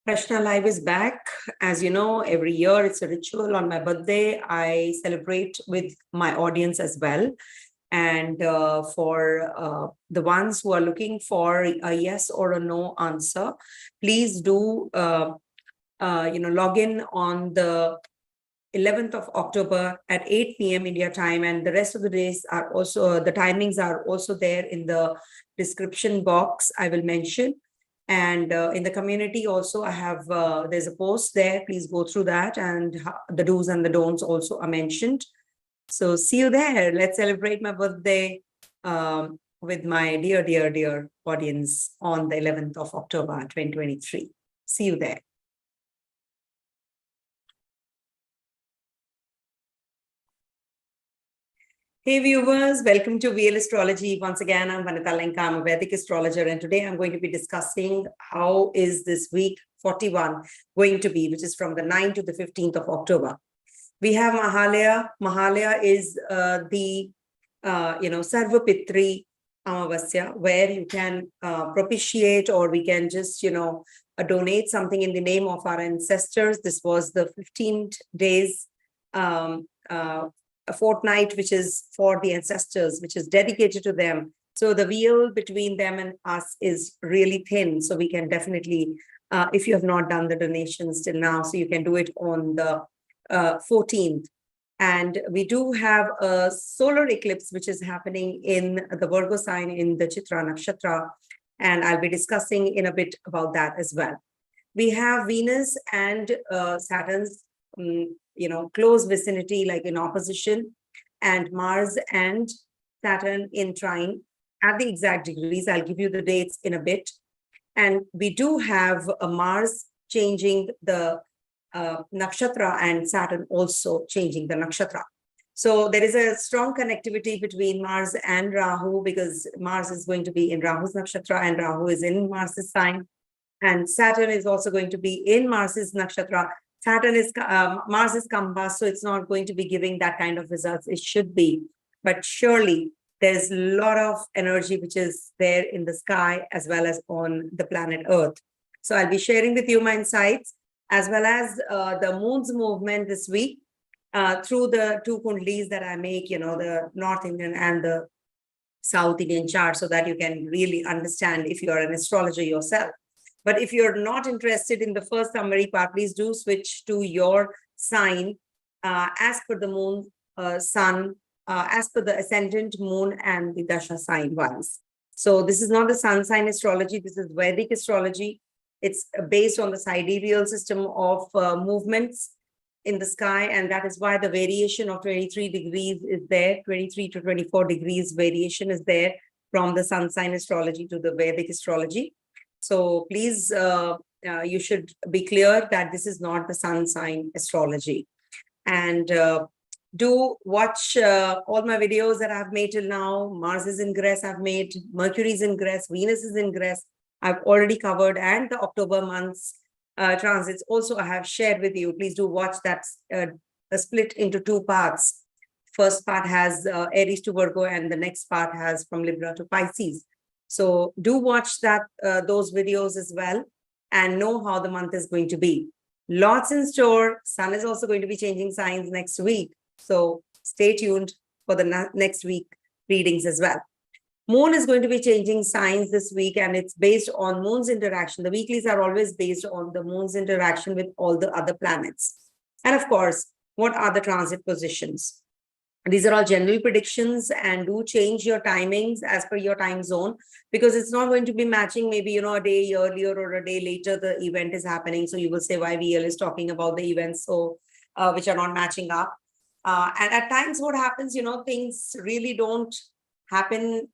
Prashna Live is back. As you know, every year it's a ritual. On my birthday, I celebrate with my audience as well. And for the ones who are looking for a yes or a no answer, please do log in on the 11th of October at 8 p.m. India time, and the rest of the days are also, the timings are also there in the description box I will mention. And in the community also, I have, there's a post there, please go through that, and the do's and the don'ts also are mentioned. So see you there. Let's celebrate my birthday with my dear audience on the 11th of October, 2023. See you there. Hey viewers, welcome to VL Astrology. Once again, I'm Vanita Lenka. I'm a Vedic astrologer, and today I'm going to be discussing how is this week 41 going to be, which is from the 9th to the 15th of October. We have Mahalaya. Mahalaya is the Sarvapitri Amavasya, where you can propitiate, or we can just donate something in the name of our ancestors. This was the 15 days a fortnight, which is for the ancestors, which is dedicated to them. So the veil between them and us is really thin. So we can definitely, if you have not done the donations till now, so you can do it on the 14th. And we do have a solar eclipse, which is happening in the Virgo sign in the Chitra Nakshatra. And I'll be discussing in a bit about that as well. We have Venus and Saturn's close vicinity, like in opposition, and Mars and Saturn in trine at the exact degrees. I'll give you the dates in a bit. And we do have a Mars changing the nakshatra, and Saturn also changing the nakshatra. So there is a strong connectivity between Mars and Rahu, because Mars is going to be in Rahu's nakshatra and Rahu is in Mars's sign. And Saturn is also going to be in Mars's nakshatra. Saturn is, Mars is compass, so it's not going to be giving that kind of results. It should be, but surely there's a lot of energy which is there in the sky as well as on the planet Earth. So I'll be sharing with you my insights, as well as the moon's movement this week through the two kundlis that I make, the North Indian and the South Indian chart, so that you can really understand if you are an astrologer yourself. But if you're not interested in the first summary part, please do switch to your sign as per the moon, sun, as per the ascendant, moon, and the Dasha sign wise. So this is not the Sun Sign Astrology. This is Vedic Astrology. It's based on the sidereal system of movements in the sky. And that is why the variation of 23 degrees is there. 23 to 24 degrees variation is there from the Sun Sign Astrology to the Vedic Astrology. So please, you should be clear that this is not the Sun Sign Astrology. And do watch all my videos that I've made till now. Mars is ingress I've made, Mercury is ingress, Venus is ingress I've already covered, and the October month's transits also I have shared with you. Please do watch that split into two parts. First part has Aries to Virgo, and the next part has from Libra to Pisces. So do watch that those videos as well, and know how the month is going to be. Lots in store. Sun is also going to be changing signs next week. So stay tuned for the next week readings as well. Moon is going to be changing signs this week, and it's based on moon's interaction. The weeklies are always based on the moon's interaction with all the other planets. And of course, what are the transit positions? These are all general predictions, and do change your timings as per your time zone, because it's not going to be matching maybe, a day earlier or a day later the event is happening. So you will say why VL is talking about the events so which are not matching up. And at times what happens, things really don't happen,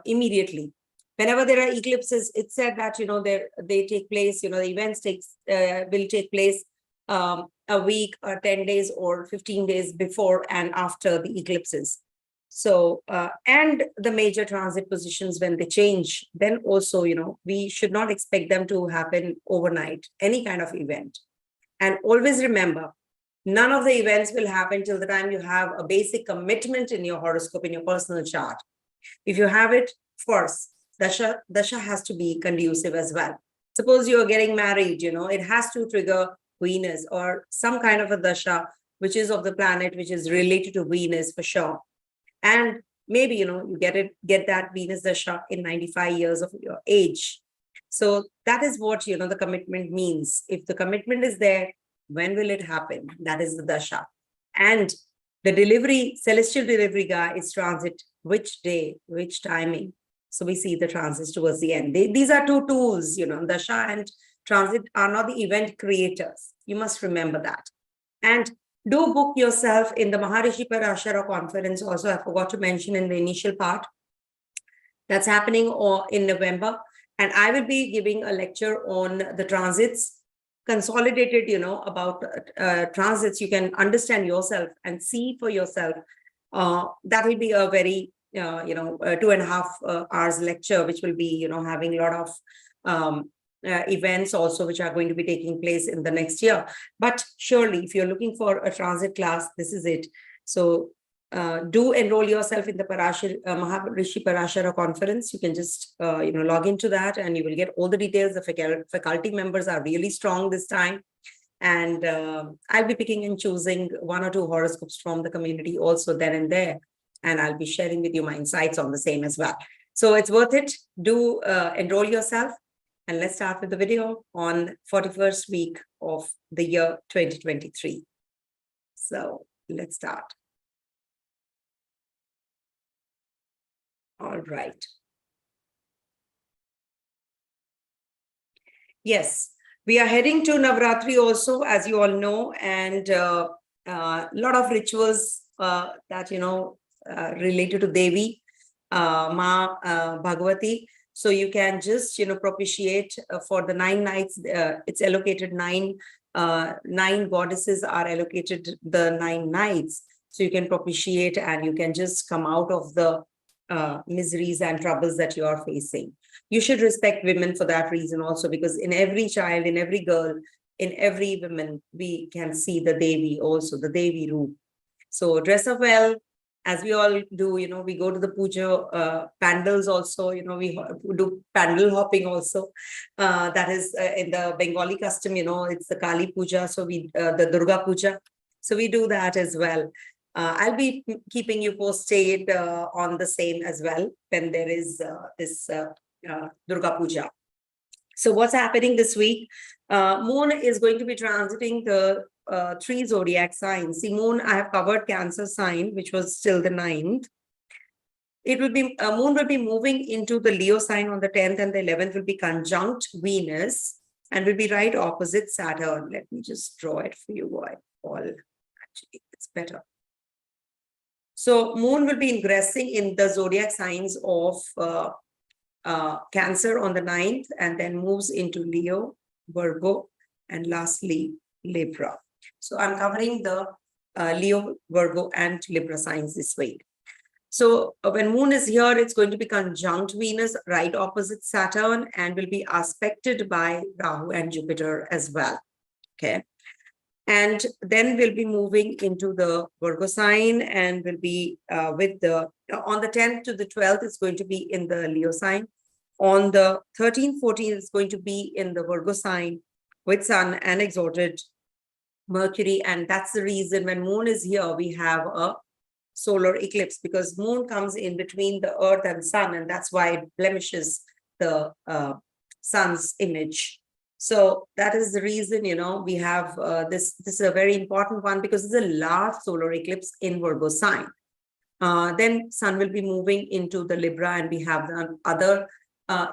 immediately. Whenever there are eclipses, it's said that, they take place, the events will take place a week or 10 days or 15 days before and after the eclipses. So, and the major transit positions, when they change, then also, we should not expect them to happen overnight, any kind of event. And always remember, none of the events will happen till the time you have a basic commitment in your horoscope, in your personal chart. If you have it, first, Dasha has to be conducive as well. Suppose you are getting married, it has to trigger Venus or some kind of a dasha, which is of the planet, which is related to Venus for sure. And maybe, you get that Venus dasha in 95 years of your age. So that is what, the commitment means. If the commitment is there, when will it happen? That is the dasha. And the celestial delivery guy is transit, which day, which timing. So we see the transits towards the end. These are two tools, dasha and transit are not the event creators. You must remember that. And do book yourself in the Maharishi Parashara conference. Also, I forgot to mention in the initial part. That's happening in November. And I will be giving a lecture on the transits, consolidated, about transits. You can understand yourself and see for yourself. That will be a very, 2.5 hours lecture, which will be, having a lot of events also, which are going to be taking place in the next year. But surely, if you're looking for a transit class, this is it. So do enroll yourself in the Maharishi Parashara conference. You can just, log into that and you will get all the details. The faculty members are really strong this time. And I'll be picking and choosing 1 or 2 horoscopes from the community also then and there. And I'll be sharing with you my insights on the same as well. So it's worth it. Do enroll yourself. And let's start with the video on 41st week of the year 2023. So let's start. All right. Yes, we are heading to Navratri also, as you all know, and a lot of rituals that, related to Devi, Ma Bhagavati. So you can just, propitiate for the 9 nights. It's allocated 9 goddesses are allocated the 9 nights. So you can propitiate and you can just come out of the miseries and troubles that you are facing. You should respect women for that reason also, because in every child, in every girl, in every woman, we can see the Devi also, the Devi root. So dress up well, as we all do, we go to the puja pandals also, we do pandal hopping also. That is in the Bengali custom, it's the Kali Puja, so the Durga Puja. So we do that as well. I'll be keeping you posted on the same as well when there is this Durga Puja. So what's happening this week? Moon is going to be transiting the 3 zodiac signs. See, Moon, I have covered Cancer sign, which was still the 9th. It will be, Moon will be moving into the Leo sign on the 10th, and the 11th will be conjunct Venus and will be right opposite Saturn. Let me just draw it for you. Actually, it's better. So Moon will be ingressing in the zodiac signs of Cancer on the 9th, and then moves into Leo, Virgo, and lastly, Libra. So I'm covering the Leo, Virgo, and Libra signs this week. So when Moon is here, it's going to be conjunct Venus, right opposite Saturn, and will be aspected by Rahu and Jupiter as well. Okay. And then we'll be moving into the Virgo sign and will be on the 10th to the 12th, it's going to be in the Leo sign. On the 13th, 14th, it's going to be in the Virgo sign with Sun and exalted Mercury. And that's the reason when Moon is here, we have a solar eclipse, because Moon comes in between the Earth and Sun, and that's why it blemishes the Sun's image. So that is the reason, we have this is a very important one, because it's a large solar eclipse in Virgo sign. Then Sun will be moving into the Libra, and we have the other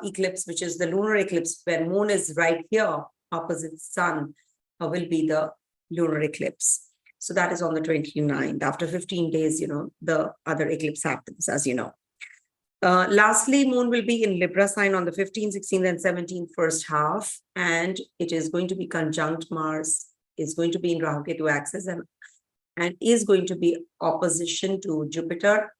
eclipse, which is the lunar eclipse, when Moon is right here opposite Sun, will be the lunar eclipse. So that is on the 29th. After 15 days, the other eclipse happens, as you know. Lastly, Moon will be in Libra sign on the 15th, 16th, and 17th first half, and it is going to be conjunct Mars, is going to be in Rahu Ketu axis, and is going to be opposition to Jupiter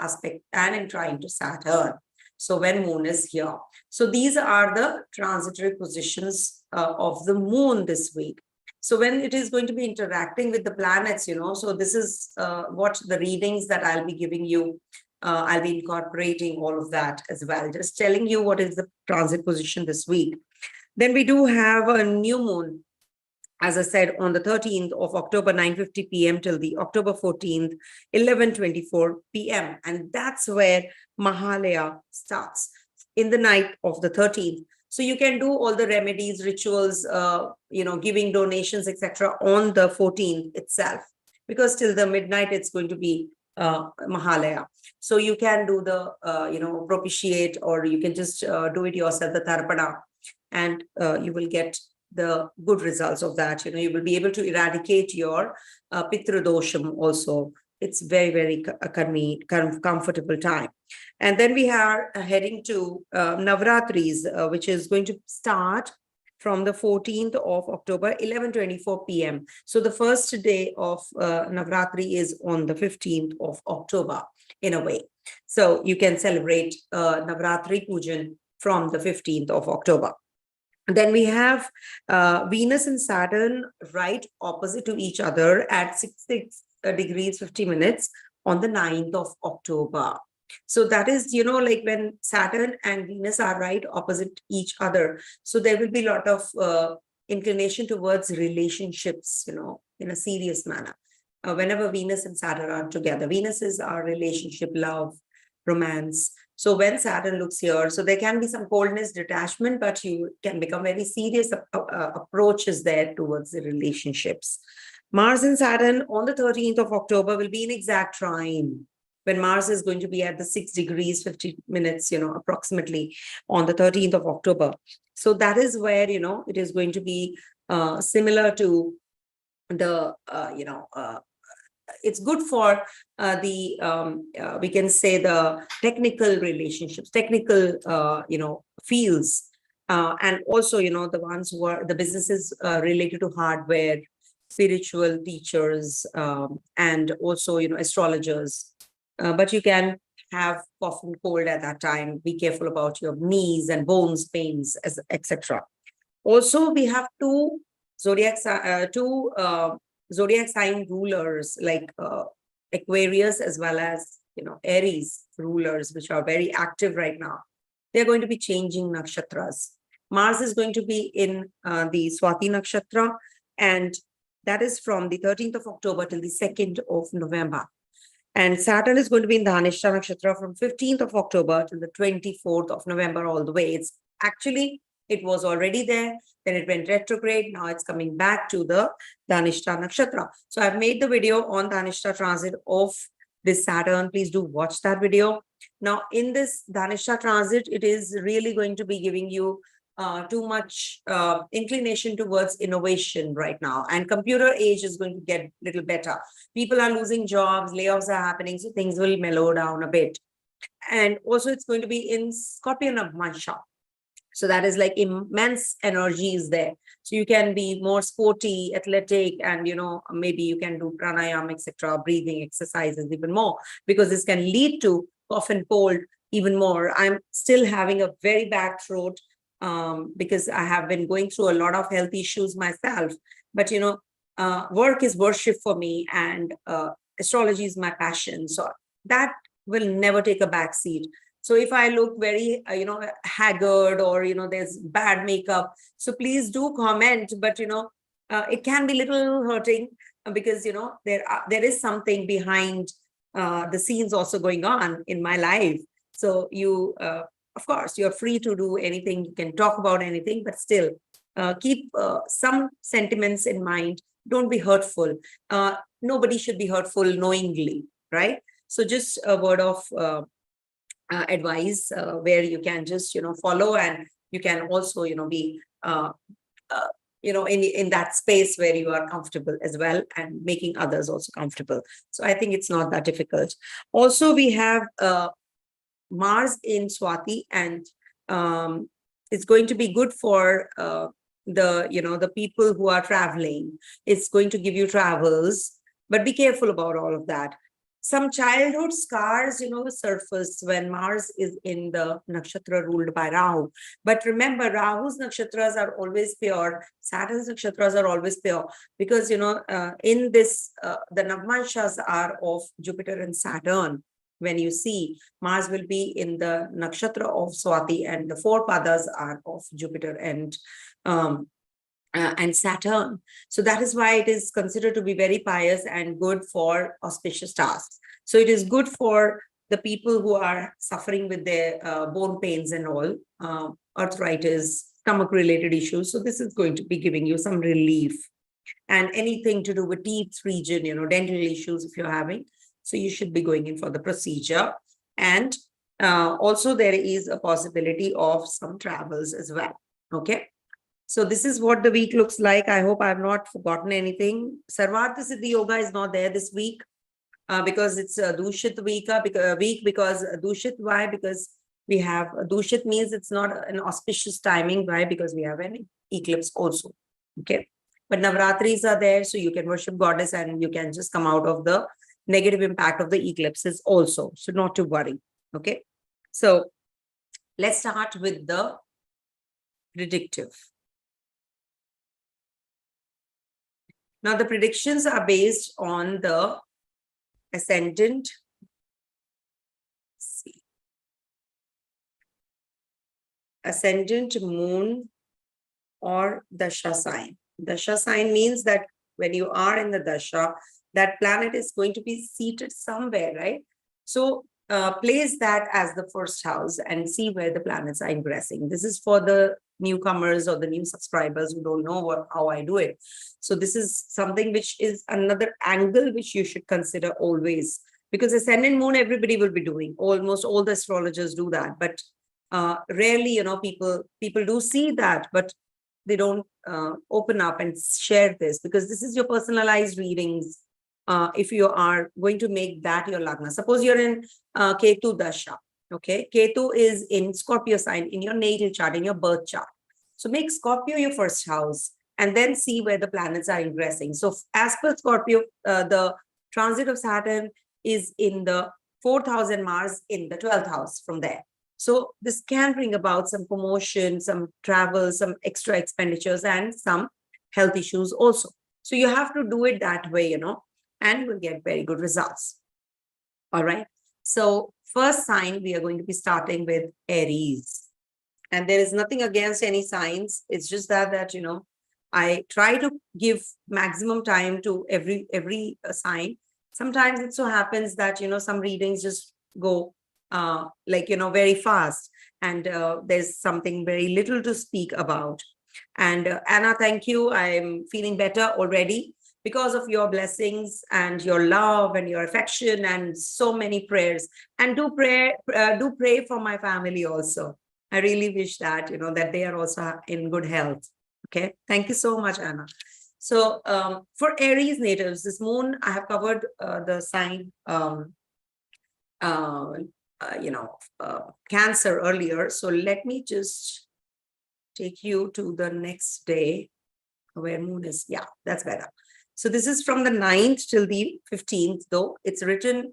aspect and in trine to Saturn. So when Moon is here. So these are the transitory positions of the Moon this week. So when it is going to be interacting with the planets, so this is what the readings that I'll be giving you. I'll be incorporating all of that as well, just telling you what is the transit position this week. Then we do have a new moon, as I said, on the 13th of October, 9:50 p.m. till the October 14th, 11:24 p.m. And that's where Mahalaya starts, in the night of the 13th. So you can do all the remedies, rituals, giving donations, etc. on the 14th itself, because till the midnight, it's going to be Mahalaya. So you can do the, propitiate, or you can just do it yourself, the tarpana, and you will get the good results of that. You will be able to eradicate your Pitra dosham also. It's very, very comfortable time. And then we are heading to Navratris, which is going to start from the 14th of October, 11:24 p.m. So the first day of Navratri is on the 15th of October, in a way. So you can celebrate Navratri Pujan from the 15th of October. Then we have Venus and Saturn right opposite to each other at 66 degrees 50 minutes on the 9th of October. So that is, like when Saturn and Venus are right opposite each other. So there will be a lot of inclination towards relationships, in a serious manner. Whenever Venus and Saturn are together, Venus is our relationship, love, romance. So when Saturn looks here, so there can be some coldness, detachment, but you can become very serious approaches there towards the relationships. Mars and Saturn on the 13th of October will be in exact trine, when Mars is going to be at the 6 degrees 50 minutes, approximately on the 13th of October. So that is where, it is going to be similar to the, it's good for we can say the technical relationships, technical, fields. And also, the ones who are the businesses related to hardware, spiritual teachers, and also, astrologers. But you can have cough and cold at that time. Be careful about your knees and bones, pains, etc. Also, we have two zodiac sign rulers, like Aquarius as well as Aries rulers, which are very active right now. They're going to be changing nakshatras. Mars is going to be in the Swati nakshatra, and that is from the 13th of October till the 2nd of November. And Saturn is going to be in the Dhanishta nakshatra from 15th of October till the 24th of November all the way. It's actually, it was already there, then it went retrograde. Now it's coming back to the Dhanishta nakshatra. So I've made the video on Dhanishta transit of this Saturn. Please do watch that video. Now in this Dhanishta transit, it is really going to be giving you too much inclination towards innovation right now. And computer age is going to get a little better. People are losing jobs, layoffs are happening, so things will mellow down a bit. And also it's going to be in Scorpio Navmansha. So that is like immense energy is there. So you can be more sporty, athletic, and maybe you can do pranayama, etc., breathing exercises even more, because this can lead to cough and cold even more. I'm still having a very bad throat because I have been going through a lot of health issues myself. But work is worship for me, and astrology is my passion. So that will never take a back seat. So if I look very, haggard, or, there's bad makeup, so please do comment. But, it can be a little hurting because, there is something behind the scenes also going on in my life. So you, of course, you're free to do anything. You can talk about anything, but still keep some sentiments in mind. Don't be hurtful. Nobody should be hurtful knowingly, right? So just a word of advice where you can just follow, and you can also be in that space where you are comfortable as well, and making others also comfortable. So I think it's not that difficult. Also, we have Mars in Swati, and it's going to be good for the people who are traveling. It's going to give you travels, but be careful about all of that. Some childhood scars, surface when Mars is in the nakshatra ruled by Rahu. But remember, Rahu's nakshatras are always pure. Saturn's nakshatras are always pure, because, in this, the Navmanshas are of Jupiter and Saturn. when you see Mars will be in the nakshatra of Swati, and the 4 padas are of Jupiter and Saturn. So that is why it is considered to be very pious and good for auspicious tasks. So it is good for the people who are suffering with their bone pains and all, arthritis, stomach related issues. So this is going to be giving you some relief. And anything to do with teeth region, dental issues if you're having. So you should be going in for the procedure. And also there is a possibility of some travels as well. Okay. So this is what the week looks like. I hope I've not forgotten anything. Sarvarth Siddhi Yoga is not there this week because it's a Dushit week, because Dushit, why? Because we have Dushit means it's not an auspicious timing. Why? Because we have an eclipse also. Okay. But Navratris are there, so you can worship goddess and you can just come out of the negative impact of the eclipses also. So not to worry. Okay. So let's start with the predictive. Now, the predictions are based on the ascendant. Ascendant, moon, or Dasha sign. Dasha sign means that when you are in the Dasha, that planet is going to be seated somewhere, right? So place that as the first house and see where the planets are ingressing. This is for the newcomers or the new subscribers who don't know how I do it. So this is something which is another angle which you should consider always, because ascendant moon everybody will be doing. Almost all the astrologers do that, but rarely, people do see that, but they don't open up and share this, because this is your personalized readings. If you are going to make that your lagna, suppose you're in Ketu Dasha. Okay, Ketu is in Scorpio sign in your natal chart, in your birth chart. So make Scorpio your first house and then see where the planets are ingressing. So as per Scorpio, the transit of Saturn is in the 4th house and Mars in the 12th house from there. So this can bring about some promotion, some travel, some extra expenditures, and some health issues also. So you have to do it that way, and you will get very good results. All right. So first sign, we are going to be starting with Aries. And there is nothing against any signs. It's just that I try to give maximum time to every sign. Sometimes it so happens that, some readings just go very fast, and there's something very little to speak about. And Anna, thank you. I'm feeling better already because of your blessings and your love and your affection and so many prayers. And do pray for my family also. I really wish that, that they are also in good health. Okay. Thank you so much, Anna. So for Aries natives, this moon, I have covered the sign, Cancer earlier. So let me just take you to the next day where moon is. Yeah, that's better. So this is from the 9th till the 15th, though it's written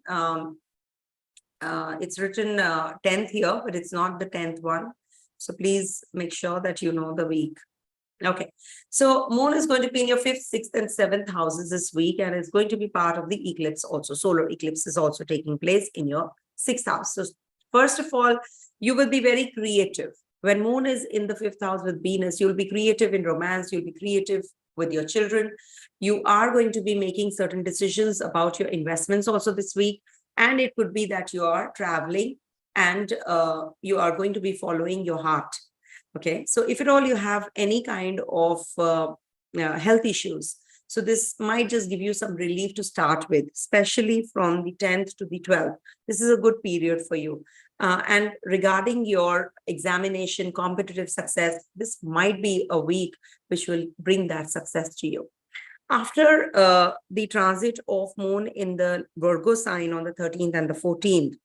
10th here, but it's not the 10th one. So please make sure that you know the week. Okay, so moon is going to be in your 5th, 6th, and 7th houses this week, and it's going to be part of the eclipse also. Solar eclipse is also taking place in your 6th house. So first of all, you will be very creative. When moon is in the 5th house with Venus, you'll be creative in romance, you'll be creative with your children. You are going to be making certain decisions about your investments also this week. And it could be that you are traveling and you are going to be following your heart. Okay, so if at all you have any kind of health issues, so this might just give you some relief to start with, especially from the 10th to the 12th. This is a good period for you. And regarding your examination, competitive success, this might be a week which will bring that success to you. After the transit of moon in the Virgo sign on the 13th and the 14th,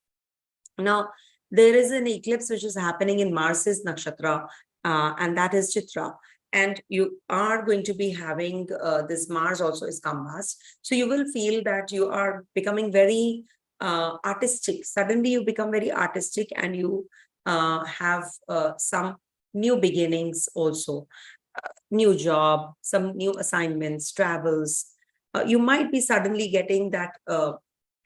now there is an eclipse which is happening in Mars's nakshatra, and that is Chitra. And you are going to be having this Mars also is Kambas. So you will feel that you are becoming very artistic. Suddenly you become very artistic, and you have some new beginnings also, new job, some new assignments, travels. You might be suddenly getting that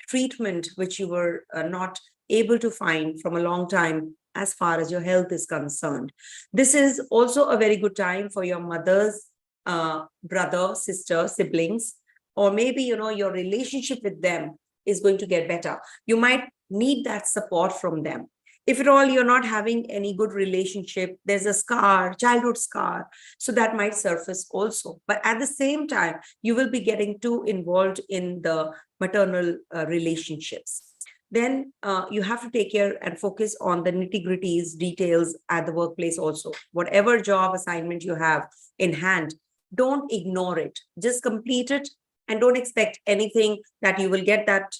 treatment which you were not able to find from a long time as far as your health is concerned. This is also a very good time for your mother's brother, sister, siblings, or maybe, your relationship with them is going to get better. You might need that support from them. If at all you're not having any good relationship, there's a scar, childhood scar, so that might surface also. But at the same time, you will be getting too involved in the maternal relationships. Then you have to take care and focus on the nitty-gritties, details at the workplace also. Whatever job assignment you have in hand, don't ignore it. Just complete it and don't expect anything that you will get that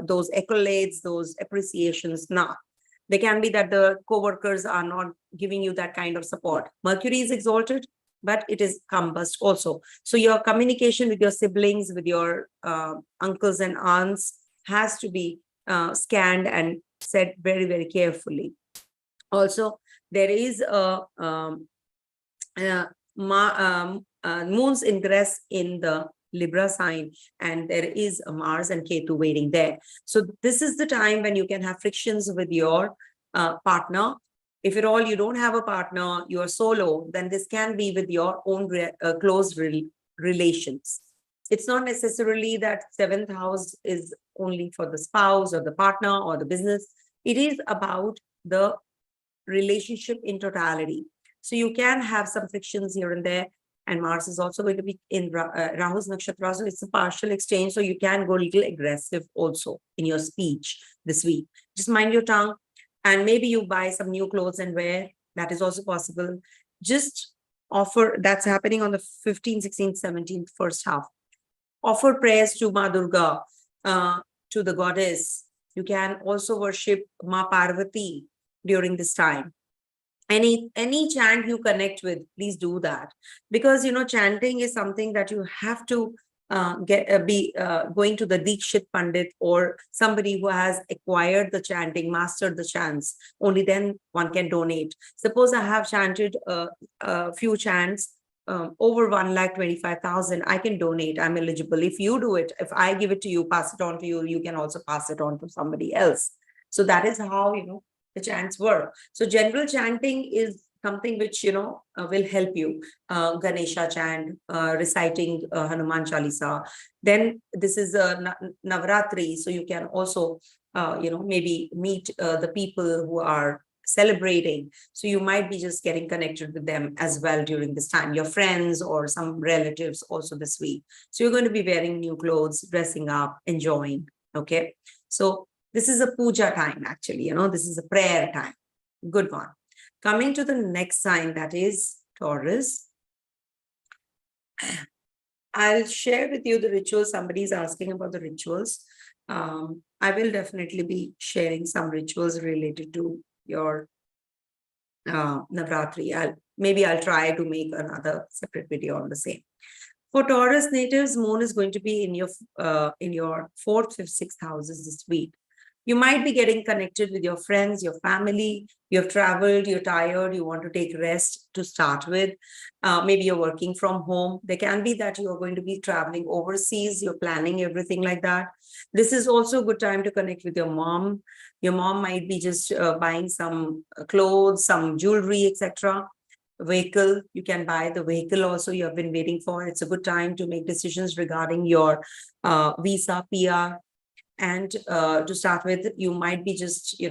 those accolades, those appreciations. Nah. They can be that the co-workers are not giving you that kind of support. Mercury is exalted, but it is combust also. So your communication with your siblings, with your uncles and aunts has to be scanned and said very, very carefully. Also, there is a moon's ingress in the Libra sign, and there is a Mars and Ketu waiting there. So this is the time when you can have frictions with your partner. If at all you don't have a partner, you are solo, then this can be with your own close relations. It's not necessarily that 7th house is only for the spouse or the partner or the business. It is about the relationship in totality. So you can have some frictions here and there. And Mars is also going to be in Rahu's Nakshatra. So it's a partial exchange. So you can go a little aggressive also in your speech this week. Just mind your tongue. And maybe you buy some new clothes and wear. That is also possible. Just offer, that's happening on the 15th, 16th, 17th, first half. Offer prayers to Ma Durga, to the goddess. You can also worship Ma Parvati during this time. Any chant you connect with, please do that, because chanting is something that you have to going to the Dikshit Pandit or somebody who has acquired the chanting, mastered the chants. Only then one can donate. Suppose I have chanted a few chants over 1,25,000, I can donate. I'm eligible. If you do it, if I give it to you, pass it on to you, you can also pass it on to somebody else. So that is how the chants work. So general chanting is something which will help you. Ganesha chant, reciting Hanuman Chalisa. Then this is Navratri, so you can also maybe meet the people who are celebrating. So you might be just getting connected with them as well during this time, your friends or some relatives also this week. So you're going to be wearing new clothes, dressing up, enjoying. Okay, so this is a puja time, actually, this is a prayer time. Good one. Coming to the next sign, that is Taurus. I'll share with you the rituals. Somebody is asking about the rituals. I will definitely be sharing some rituals related to your Navratri. Maybe I'll try to make another separate video on the same. For Taurus natives, moon is going to be in your 4th, 5th, 6th houses this week. You might be getting connected with your friends, your family. You have traveled, you're tired, you want to take rest to start with. Maybe you're working from home. There can be that you are going to be traveling overseas. You're planning everything like that. This is also a good time to connect with your mom. Your mom might be just buying some clothes, some jewelry, etc. Vehicle, you can buy the vehicle also you have been waiting for. It's a good time to make decisions regarding your visa, PR. And to start with, you might be just,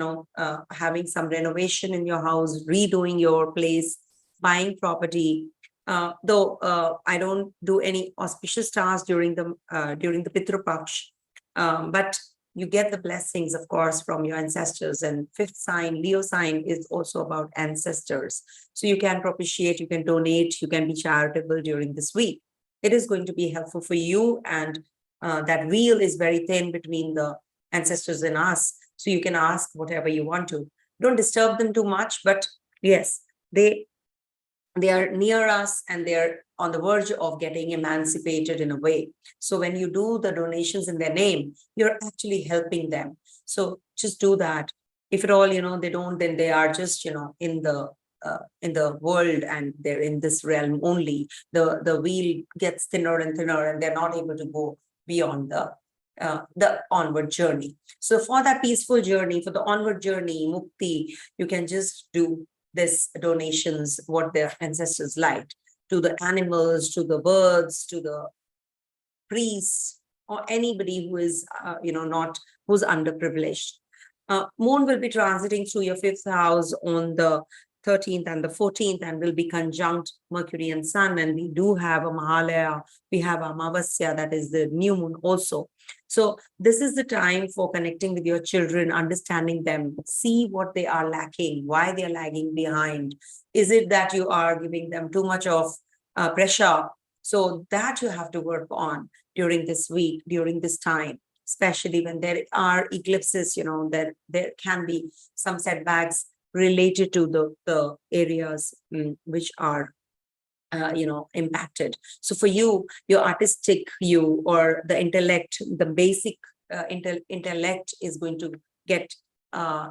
having some renovation in your house, redoing your place, buying property. Though I don't do any auspicious stars during the Pitru Paksh, but you get the blessings, of course, from your ancestors. And 5th sign, Leo sign, is also about ancestors. So you can propitiate, you can donate, you can be charitable during this week. It is going to be helpful for you, and that veil is very thin between the ancestors and us. So you can ask whatever you want to. Don't disturb them too much, but yes, they are near us and they're on the verge of getting emancipated in a way. So when you do the donations in their name, you're actually helping them. So just do that. If at all, they don't, then they are just, in the world, and they're in this realm only. The wheel gets thinner and thinner, and they're not able to go beyond the the onward journey. So for that peaceful journey, for the onward journey, mukti, you can just do this donations, what their ancestors liked, to the animals, to the birds, to the priests, or anybody who is, not, who's underprivileged. Moon will be transiting through your fifth house on the 13th and the 14th, and will be conjunct Mercury and Sun. And we do have a Mahalaya, we have Amavasya, that is the new moon also. So this is the time for connecting with your children, understanding them, see what they are lacking, why they are lagging behind. Is it that you are giving them too much of pressure? So that you have to work on during this week, during this time, especially when there are eclipses, there can be some setbacks related to the areas which are impacted. So for you, your artistic you, or the intellect, the basic intellect is going to get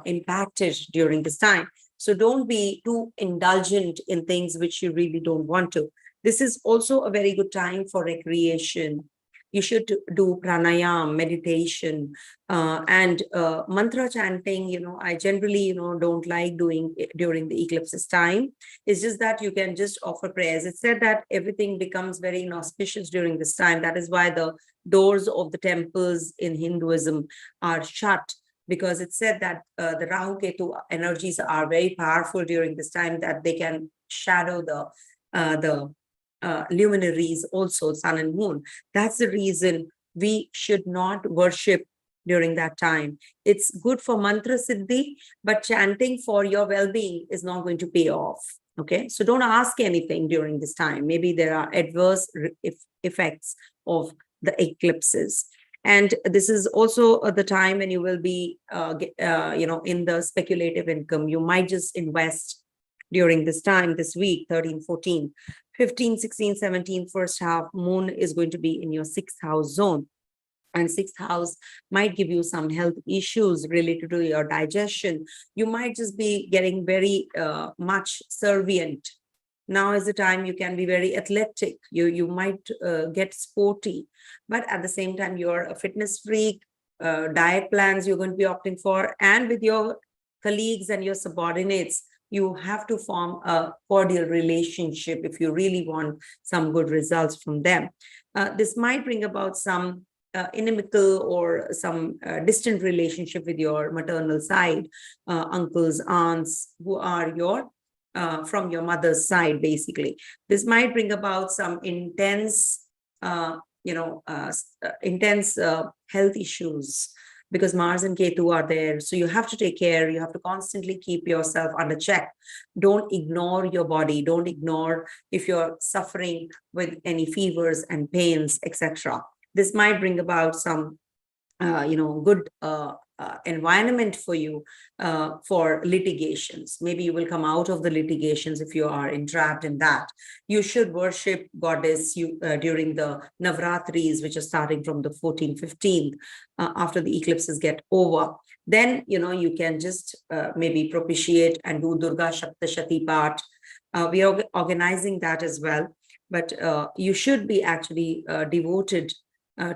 impacted during this time. So don't be too indulgent in things which you really don't want to. This is also a very good time for recreation. You should do pranayam, meditation, and mantra chanting. I generally, don't like doing it during the eclipses time. It's just that you can just offer prayers. It's said that everything becomes very inauspicious during this time. That is why the doors of the temples in Hinduism are shut, because it's said that the Rahu Ketu energies are very powerful during this time, that they can shadow the luminaries, also sun and moon. That's the reason we should not worship during that time. It's good for mantra siddhi, but chanting for your well-being is not going to pay off. Okay, so don't ask anything during this time. Maybe there are adverse effects of the eclipses. And this is also the time when you will be, in the speculative income. You might just invest during this time, this week, 13, 14, 15, 16, 17, first half. Moon is going to be in your sixth house zone. And sixth house might give you some health issues related to your digestion. You might just be getting very much servient. Now is the time you can be very athletic. You might get sporty, but at the same time, you're a fitness freak. Diet plans you're going to be opting for, and with your colleagues and your subordinates, you have to form a cordial relationship if you really want some good results from them. This might bring about some inimical or some distant relationship with your maternal side, uncles, aunts, who are your from your mother's side, basically. This might bring about some intense, intense health issues, because Mars and Ketu are there. So you have to take care. You have to constantly keep yourself under check. Don't ignore your body. Don't ignore if you're suffering with any fevers and pains, etc. This might bring about some, good environment for you for litigations. Maybe you will come out of the litigations if you are entrapped in that. You should worship goddess during the Navratris, which are starting from the 14th, 15th, after the eclipses get over. Then, you can just maybe propitiate and do Durga Shaptashati part. We are organizing that as well. But you should be actually devoted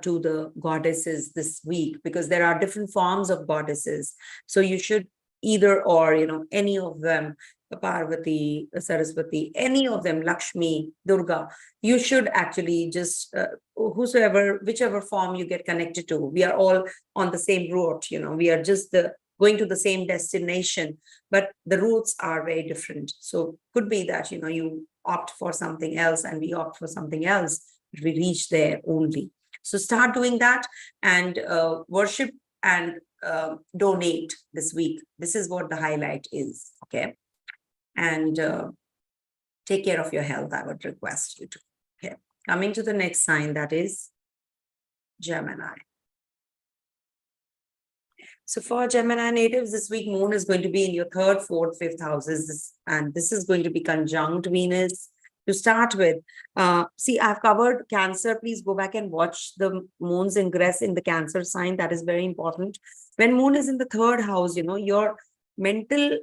to the goddesses this week, because there are different forms of goddesses. So you should either or, any of them, Parvati, Saraswati, any of them, Lakshmi, Durga, you should actually just, whichever form you get connected to. We are all on the same route, we are just going to the same destination, but the routes are very different. So could be that, you opt for something else and we opt for something else, but we reach there only. So start doing that, and worship and donate this week. This is what the highlight is, okay? And take care of your health, I would request you to. Okay, coming to the next sign, that is Gemini. So for Gemini natives, this week, Moon is going to be in your third, fourth, fifth houses, and this is going to be conjunct Venus. To start with, see, I've covered Cancer. Please go back and watch the Moon's ingress in the Cancer sign. That is very important. When Moon is in the third house, your mental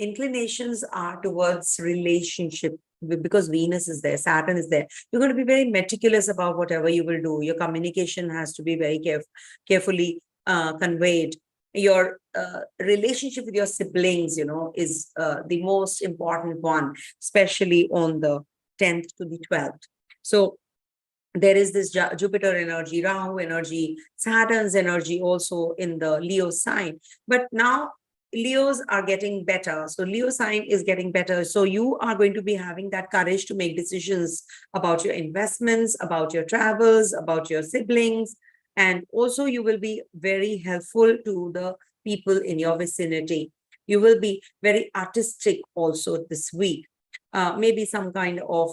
inclinations are towards relationship, because Venus is there, Saturn is there. You're going to be very meticulous about whatever you will do. Your communication has to be very carefully conveyed. Your relationship with your siblings, is the most important one, especially on the 10th to the 12th. So there is this Jupiter energy, Rahu energy, Saturn's energy also in the Leo sign. But now Leos are getting better. So Leo sign is getting better. So you are going to be having that courage to make decisions about your investments, about your travels, about your siblings. And also you will be very helpful to the people in your vicinity. You will be very artistic also this week. Maybe some kind of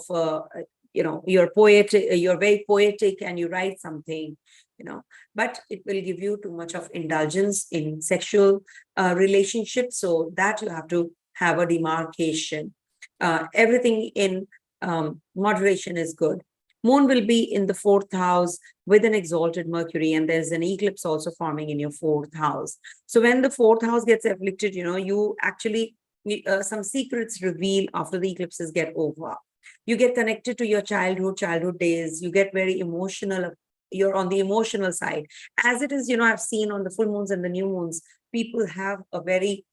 you're poetic, you're very poetic and you write something, but it will give you too much of indulgence in sexual relationships, so that you have to have a demarcation. Everything in moderation is good. Moon will be in the 4th house with an exalted Mercury, and there's an eclipse also forming in your 4th house. So when the 4th house gets afflicted, you actually, some secrets reveal after the eclipses get over. You get connected to your childhood days. You get very emotional. You're on the emotional side. As it is, I've seen on the full moons and the new moons, people have a very,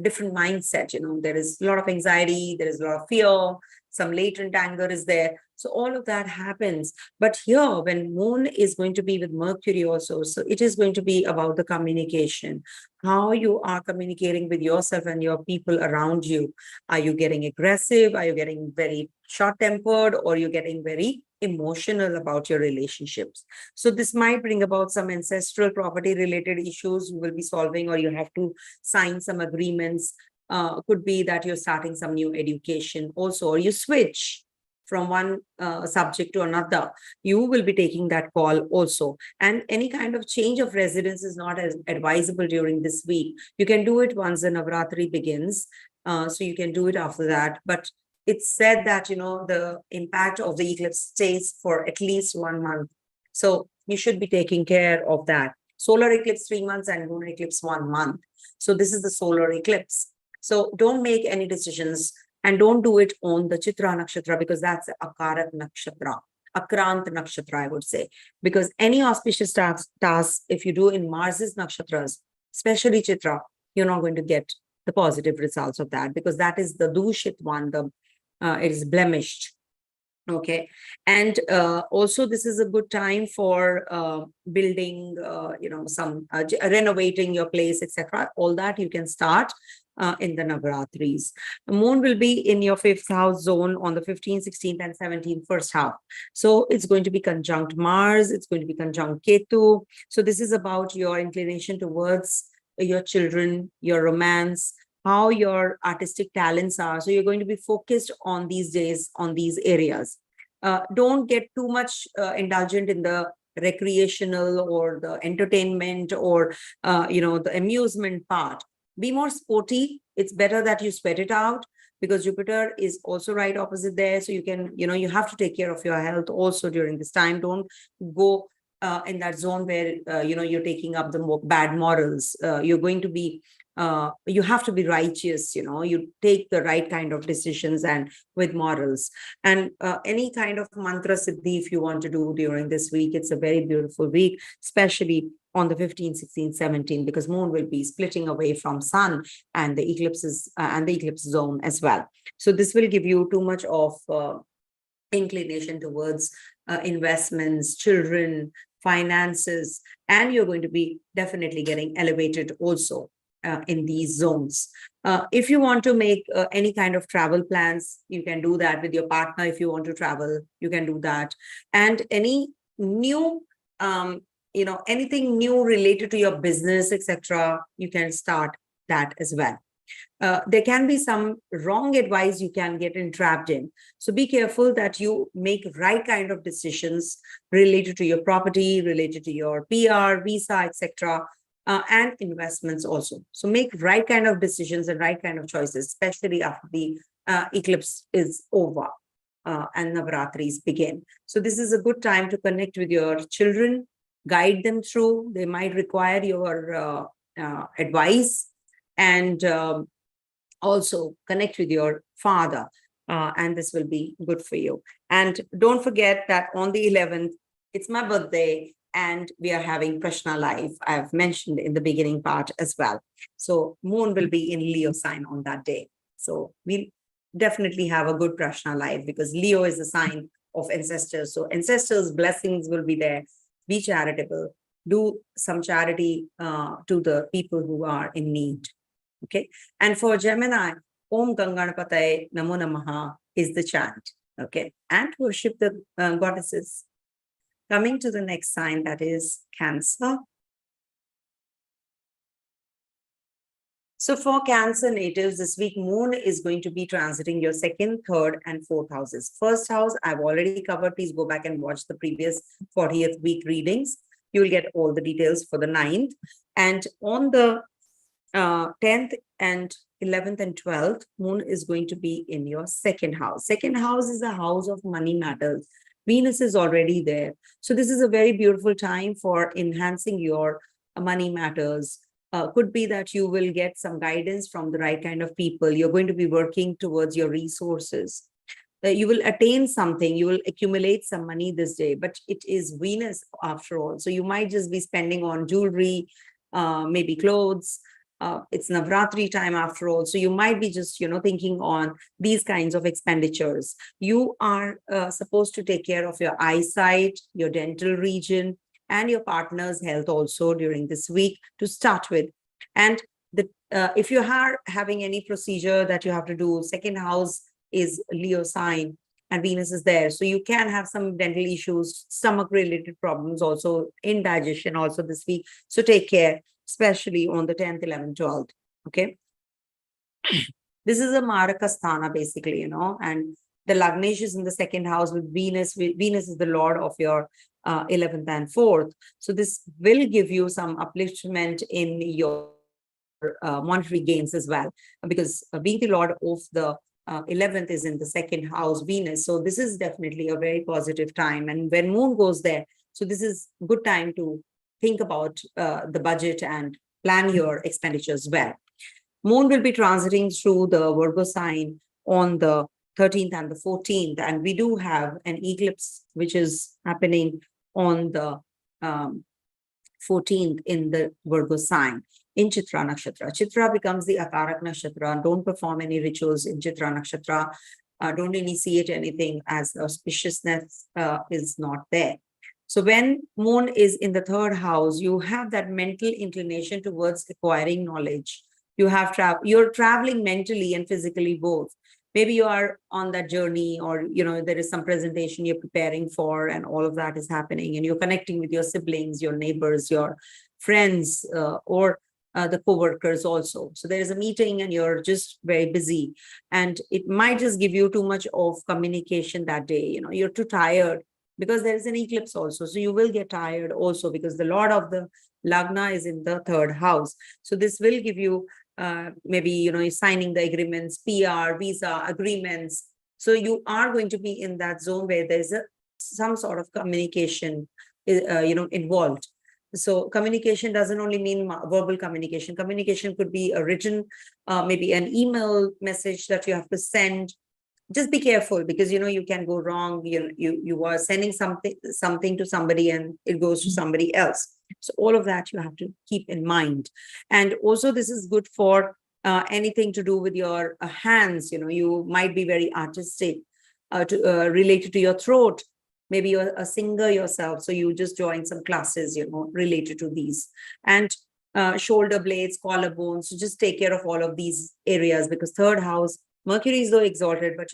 different mindset. There is a lot of anxiety. There is a lot of fear. Some latent anger is there. So all of that happens. But here, when moon is going to be with Mercury also, so it is going to be about the communication, how you are communicating with yourself and your people around you. Are you getting aggressive? Are you getting very short-tempered? Or are you getting very emotional about your relationships? So this might bring about some ancestral property related issues you will be solving, or you have to sign some agreements. Could be that you're starting some new education also, or you switch from one subject to another. You will be taking that call also. And any kind of change of residence is not as advisable during this week. You can do it once the Navratri begins. So you can do it after that. But it's said that, the impact of the eclipse stays for at least 1 month. So you should be taking care of that. Solar eclipse 3 months and lunar eclipse 1 month. So this is the solar eclipse. So don't make any decisions, and don't do it on the Chitra Nakshatra, because that's Akarat Nakshatra, Akrant Nakshatra, I would say. Because any auspicious task, if you do in Mars's Nakshatras, especially Chitra, you're not going to get the positive results of that, because that is the Dushit one, it is blemished. Okay. And also this is a good time for building, some renovating your place, etc. All that you can start in the Navratris. The moon will be in your 5th house zone on the 15th, 16th, and 17th first half. So it's going to be conjunct Mars. It's going to be conjunct Ketu. So this is about your inclination towards your children, your romance, how your artistic talents are. So you're going to be focused on these days, on these areas. Don't get too much indulgent in the recreational or the entertainment or, the amusement part. Be more sporty. It's better that you sweat it out, because Jupiter is also right opposite there. So you can, you have to take care of your health also during this time. Don't go in that zone where, you're taking up the bad morals. You're going to be, you have to be righteous, you take the right kind of decisions and with morals. And any kind of mantra siddhi, if you want to do during this week, it's a very beautiful week, especially on the 15th, 16th, 17th, because moon will be splitting away from sun and the eclipses and the eclipse zone as well. So this will give you too much of inclination towards investments, children, finances, and you're going to be definitely getting elevated also in these zones. If you want to make any kind of travel plans, you can do that with your partner. If you want to travel, you can do that. And any new, anything new related to your business, etc., you can start that as well. There can be some wrong advice you can get entrapped in. So be careful that you make right kind of decisions related to your property, related to your PR, visa, etc., and investments also. So make right kind of decisions and right kind of choices, especially after the eclipse is over and Navratris begin. So this is a good time to connect with your children, guide them through. They might require your advice. And also connect with your father, and this will be good for you. And don't forget that on the 11th, it's my birthday, and we are having Prashna live. I've mentioned in the beginning part as well. So moon will be in Leo sign on that day. So we'll definitely have a good Prashna live, because Leo is a sign of ancestors. So ancestors' blessings will be there. Be charitable. Do some charity to the people who are in need. Okay. And for Gemini, Om Ganganapataye Namo Namaha is the chant. Okay. And worship the goddesses. Coming to the next sign, that is Cancer. So for Cancer natives, this week, moon is going to be transiting your second, third, and fourth houses. First house, I've already covered. Please go back and watch the previous 40th week readings. You will get all the details for the 9th. And on the 10th and 11th and 12th, moon is going to be in your second house. Second house is a house of money matters. Venus is already there. So this is a very beautiful time for enhancing your money matters. Could be that you will get some guidance from the right kind of people. You're going to be working towards your resources. You will attain something, you will accumulate some money this day, but it is Venus after all. So you might just be spending on jewelry, maybe clothes. It's Navratri time after all. So you might be just, thinking on these kinds of expenditures. You are supposed to take care of your eyesight, your dental region, and your partner's health also during this week to start with. And if you are having any procedure that you have to do, second house is Leo sign and Venus is there. So you can have some dental issues, stomach related problems also, indigestion also this week. So take care, especially on the 10th, 11th, 12th. Okay. This is a Maraka Sthana basically, and the Lagnesh is in the second house with Venus. Venus is the Lord of your 11th and 4th. So this will give you some upliftment in your monetary gains as well, because being the Lord of the 11th is in the second house, Venus. So this is definitely a very positive time. And when moon goes there, so this is good time to think about the budget and plan your expenditures well. Moon will be transiting through the Virgo sign on the 13th and the 14th. And we do have an eclipse, which is happening on the 14th in the Virgo sign in Chitra Nakshatra. Chitra becomes the Akarak Nakshatra. Don't perform any rituals in Chitra Nakshatra. Don't initiate anything, as auspiciousness is not there. So when moon is in the third house, you have that mental inclination towards acquiring knowledge. You're traveling mentally and physically both. Maybe you are on that journey, or there is some presentation you're preparing for, and all of that is happening, and you're connecting with your siblings, your neighbors, your friends, or the co-workers also. So there is a meeting and you're just very busy, and it might just give you too much of communication that day. You're too tired because there is an eclipse also. So you will get tired also, because the Lord of the Lagna is in the third house. So this will give you maybe, signing the agreements, PR, visa agreements. So you are going to be in that zone where there's some sort of communication, involved. So communication doesn't only mean verbal communication. Communication could be a written, maybe an email message that you have to send. Just be careful, because you can go wrong. You are sending something to somebody and it goes to somebody else. So all of that you have to keep in mind. And also this is good for anything to do with your hands. You might be very artistic, related to your throat. Maybe you're a singer yourself, so you just join some classes, related to these. And shoulder blades, collarbones. So just take care of all of these areas, because third house, Mercury is though exalted, but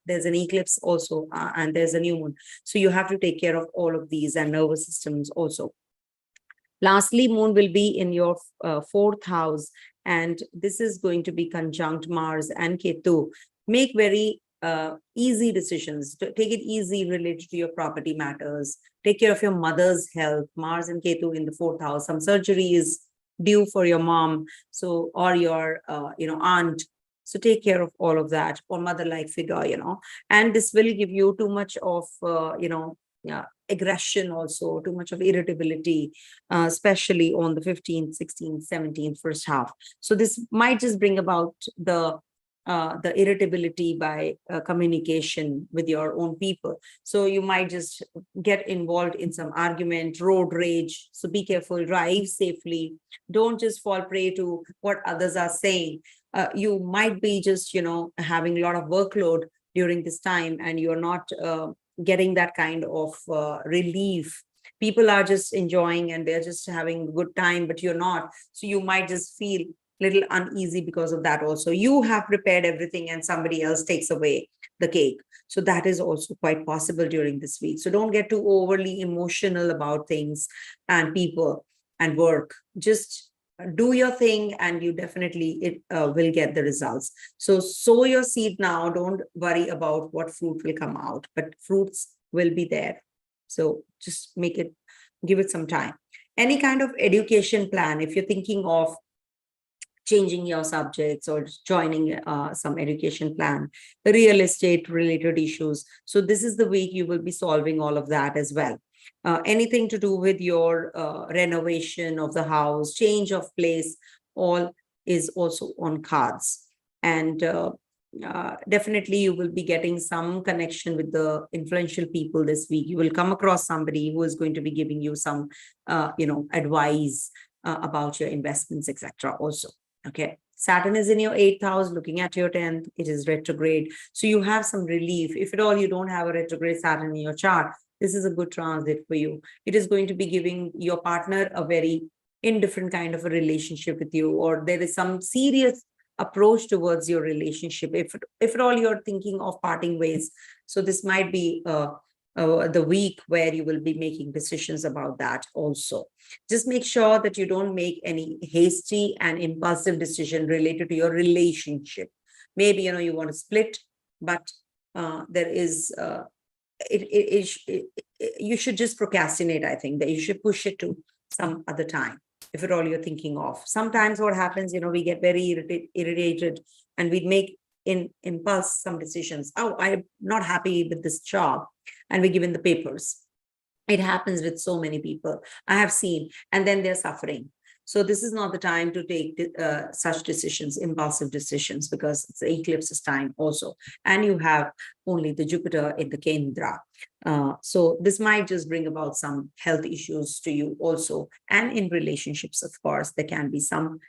there's an eclipse also, and there's a new moon. So you have to take care of all of these, and nervous systems also. Lastly, moon will be in your fourth house, and this is going to be conjunct Mars and Ketu. Make very easy decisions. Take it easy related to your property matters. Take care of your mother's health. Mars and Ketu in the fourth house. Some surgery is due for your mom, so, or your aunt. So take care of all of that, or mother-like figure, and this will give you too much of, aggression also, too much of irritability, especially on the 15th, 16th, 17th, first half. So this might just bring about the the irritability by communication with your own people. So you might just get involved in some argument, road rage. So be careful, drive safely. Don't just fall prey to what others are saying. You might be just, having a lot of workload during this time, and you're not getting that kind of relief. People are just enjoying and they're just having a good time, but you're not. So you might just feel little uneasy because of that also. You have prepared everything and somebody else takes away the cake. So that is also quite possible during this week. So don't get too overly emotional about things and people and work. Just do your thing and you definitely will get the results. So sow your seed now. Don't worry about what fruit will come out, but fruits will be there. So just give it some time. Any kind of education plan, if you're thinking of changing your subjects or joining some education plan, the real estate related issues. So this is the week you will be solving all of that as well. Anything to do with your renovation of the house, change of place, all is also on cards. And definitely you will be getting some connection with the influential people this week. You will come across somebody who is going to be giving you some, advice about your investments, etc. also. Okay, Saturn is in your 8th house, looking at your 10th. It is retrograde. So you have some relief. If at all you don't have a retrograde Saturn in your chart, this is a good transit for you. It is going to be giving your partner a very indifferent kind of a relationship with you, or there is some serious approach towards your relationship. If at all you're thinking of parting ways, so this might be the week where you will be making decisions about that also. Just make sure that you don't make any hasty and impulsive decision related to your relationship. Maybe, you want to split, but there is, you should just procrastinate. I think that you should push it to some other time, if at all you're thinking of. Sometimes what happens, we get very irritated and we make in impulse some decisions. Oh, I'm not happy with this job, and we give in the papers. It happens with so many people I have seen, and then they're suffering. So this is not the time to take such decisions, impulsive decisions, because it's the eclipse's time also. And you have only the Jupiter in the Kendra. So this might just bring about some health issues to you also. And in relationships, of course, there can be some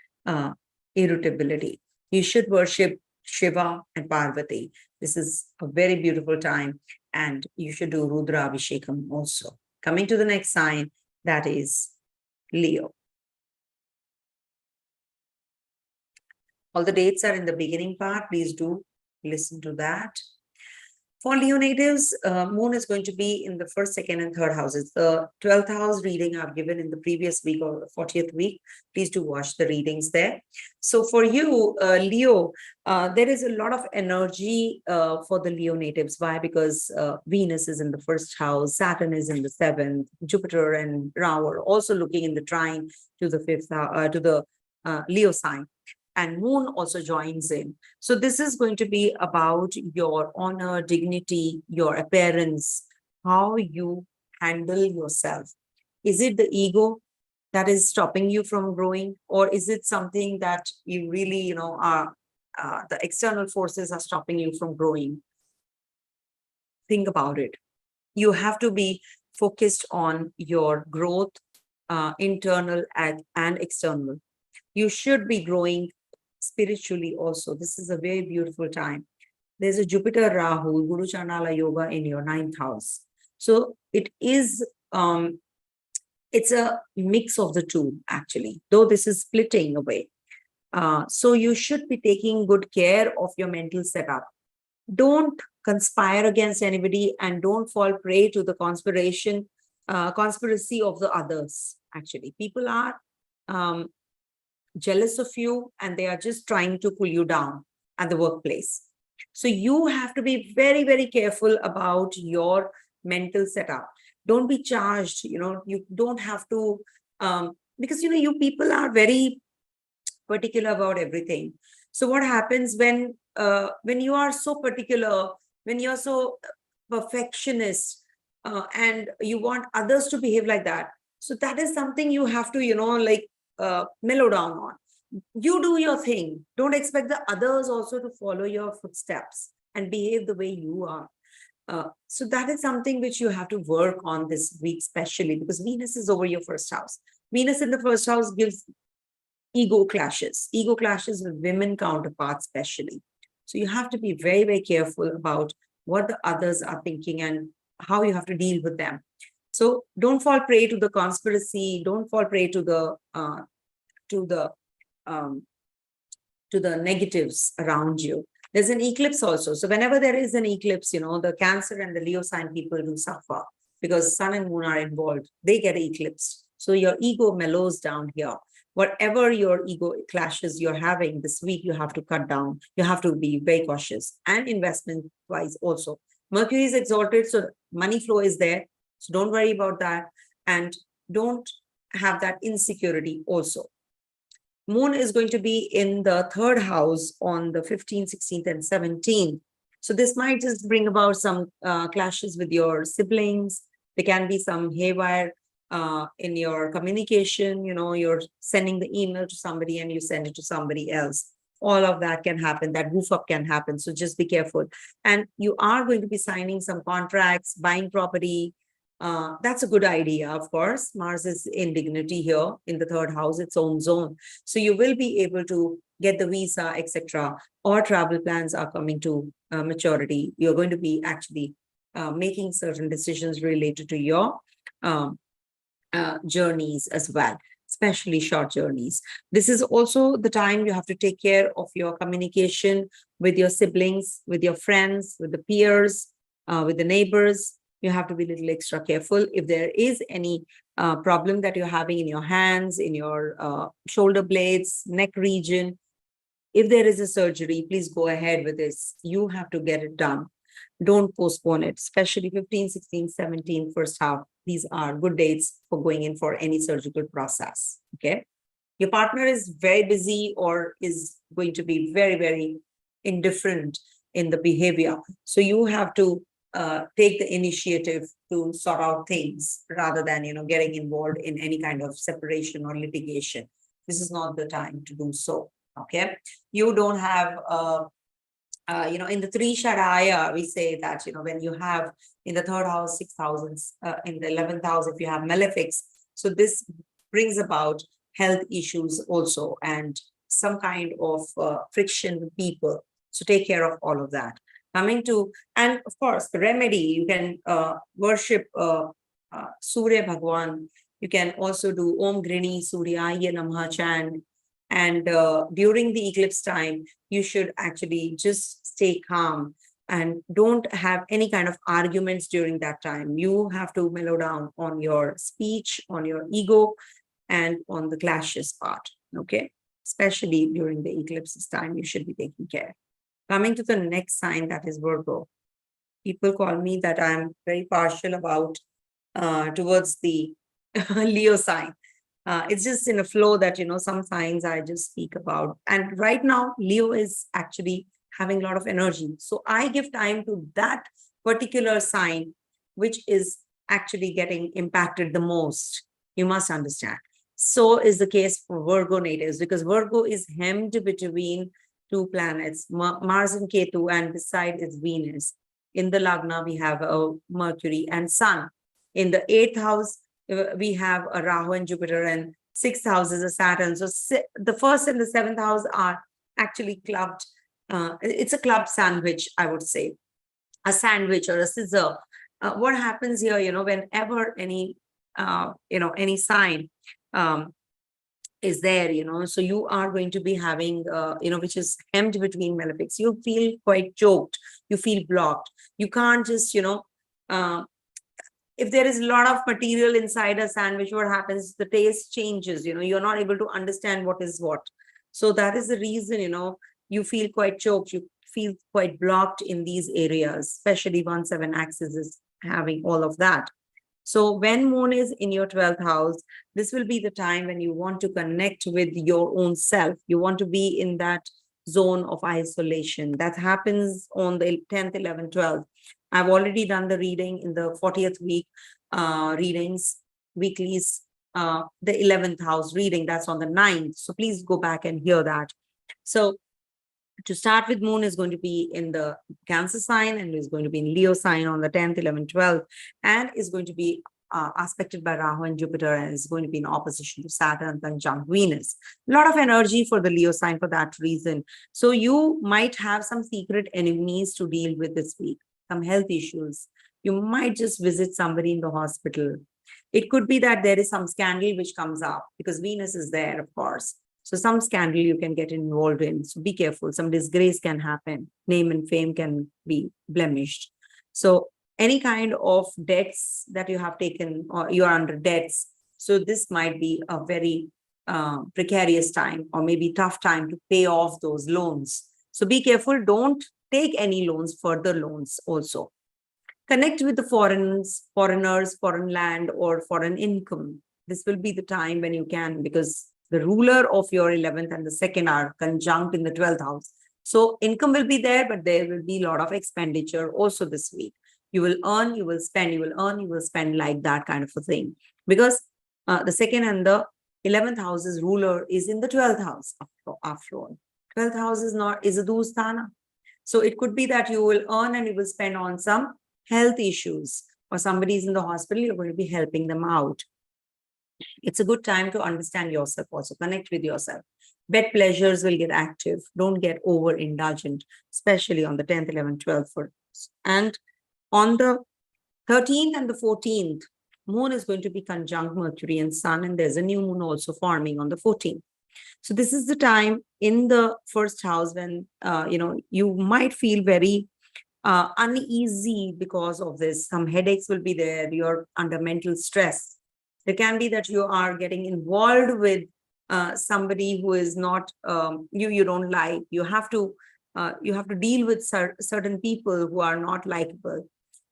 irritability. You should worship Shiva and Parvati. This is a very beautiful time. And you should do Rudra Abhishekam also. Coming to the next sign, that is Leo. All the dates are in the beginning part. Please do listen to that. For Leo natives, Moon is going to be in the 1st, 2nd, and 3rd houses. The 12th house reading I've given in the previous week or 40th week. Please do watch the readings there. So for you, Leo, there is a lot of energy for the Leo natives. Why? Because Venus is in the 1st house, Saturn is in the 7th, Jupiter and Rahu are also looking in the trine to the 5th, to the Leo sign. And Moon also joins in. So this is going to be about your honor, dignity, your appearance, how you handle yourself. Is it the ego that is stopping you from growing? Or is it something that you really, are the external forces are stopping you from growing? Think about it. You have to be focused on your growth, internal and external. You should be growing spiritually also. This is a very beautiful time. There's a Jupiter Rahu Guru Chanala Yoga in your 9th house. So it is it's a mix of the two, actually, though this is splitting away. So you should be taking good care of your mental setup. Don't conspire against anybody and don't fall prey to the conspiracy of the others. Actually, people are jealous of you and they are just trying to pull you down at the workplace. So you have to be very, very careful about your mental setup. Don't be charged, you don't have to, because, you people are very particular about everything. So what happens when you are so particular, when you're so perfectionist, and you want others to behave like that? So that is something you have to, mellow down on. You do your thing. Don't expect the others also to follow your footsteps and behave the way you are. So that is something which you have to work on this week, especially because Venus is over your first house. Venus in the first house gives ego clashes with women counterparts, especially. So you have to be very, very careful about what the others are thinking and how you have to deal with them. So don't fall prey to the conspiracy. Don't fall prey to the to the um, to the negatives around you. There's an eclipse also. So whenever there is an eclipse, the Cancer and the Leo sign people do suffer because Sun and Moon are involved. They get eclipsed. So your ego mellows down here. Whatever your ego clashes you're having this week, you have to cut down. You have to be very cautious, and investment wise also. Mercury is exalted, so money flow is there. So don't worry about that. And don't have that insecurity also. Moon is going to be in the third house on the 15th, 16th, and 17th. So this might just bring about some clashes with your siblings. There can be some haywire in your communication. You're sending the email to somebody and you send it to somebody else. All of that can happen. That goof up can happen. So just be careful. And you are going to be signing some contracts, buying property. That's a good idea, of course. Mars is in dignity here in the third house, its own zone. So you will be able to get the visa, etc. Or travel plans are coming to maturity. You're going to be actually making certain decisions related to your journeys as well, especially short journeys. This is also the time you have to take care of your communication with your siblings, with your friends, with the peers, with the neighbors. You have to be a little extra careful. If there is any problem that you're having in your hands, in your shoulder blades, neck region, if there is a surgery, please go ahead with this. You have to get it done. Don't postpone it, especially 15, 16, 17, first half. These are good dates for going in for any surgical process. Okay. Your partner is very busy or is going to be very, very indifferent in the behavior. So you have to take the initiative to sort out things rather than, getting involved in any kind of separation or litigation. This is not the time to do so. Okay. You don't have, in the three Sharaya, we say that, when you have in the third house, 6,000, in the 11th house, if you have malefics, so this brings about health issues also and some kind of friction with people. So take care of all of that. Coming to, and of course, the remedy, you can worship Surya Bhagwan. You can also do Om Grini Suryaya Namaha chant. And during the eclipse time, you should actually just stay calm and don't have any kind of arguments during that time. You have to mellow down on your speech, on your ego, and on the clashes part. Okay, especially during the eclipses time, you should be taking care. Coming to the next sign, that is Virgo. People call me that I'm very partial about towards the Leo sign. It's just in a flow that, some signs I just speak about. And right now, Leo is actually having a lot of energy. So I give time to that particular sign, which is actually getting impacted the most. You must understand. So is the case for Virgo natives, because Virgo is hemmed between two planets, Mars and Ketu, and beside is Venus. In the Lagna, we have Mercury and Sun. In the 8th house, we have a Rahu and Jupiter, and 6th house is a Saturn. So the 1st and the 7th house are actually clubbed. It's a club sandwich, I would say, a sandwich or a scissor. What happens here, whenever any sign is there, so you are going to be having, which is hemmed between malefics. You feel quite choked. You feel blocked. You can't just, if there is a lot of material inside a sandwich, what happens? The taste changes, you're not able to understand what is what. So that is the reason, you feel quite choked. You feel quite blocked in these areas, especially 1-7 axis is having all of that. So when Moon is in your 12th house, this will be the time when you want to connect with your own self. You want to be in that zone of isolation. That happens on the 10th, 11th, 12th. I've already done the reading in the 40th week readings, weeklies. the 11th house reading. That's on the 9th. So please go back and hear that. So to start with, moon is going to be in the Cancer sign and is going to be in Leo sign on the 10th, 11th, 12th, and is going to be aspected by Rahu and Jupiter, and is going to be in opposition to Saturn conjunct Venus. A lot of energy for the Leo sign for that reason. So you might have some secret enemies to deal with this week, some health issues. You might just visit somebody in the hospital. It could be that there is some scandal which comes up because Venus is there, of course. So some scandal you can get involved in. So be careful. Some disgrace can happen. Name and fame can be blemished. So any kind of debts that you have taken or you're under debts. So this might be a very precarious time or maybe tough time to pay off those loans. So be careful. Don't take any loans, further loans also. Connect with the foreigners, foreign land or foreign income. This will be the time when you can, because the ruler of your 11th and the 2nd are conjunct in the 12th house. So income will be there, but there will be a lot of expenditure also this week. You will earn, you will spend, you will earn, you will spend, like that kind of a thing. Because the 2nd and the 11th house's ruler is in the 12th house after all. 12th house is a Dusthana. So it could be that you will earn and you will spend on some health issues, or somebody is in the hospital, you're going to be helping them out. It's a good time to understand yourself also, connect with yourself. Bed pleasures will get active. Don't get overindulgent, especially on the 10th, 11th, 12th. And on the 13th and the 14th, moon is going to be conjunct Mercury and Sun, and there's a new moon also forming on the 14th. So this is the time in the first house when, you might feel very uneasy because of this. Some headaches will be there. You're under mental stress. It can be that you are getting involved with somebody who is not you don't like. You have to deal with certain people who are not likable.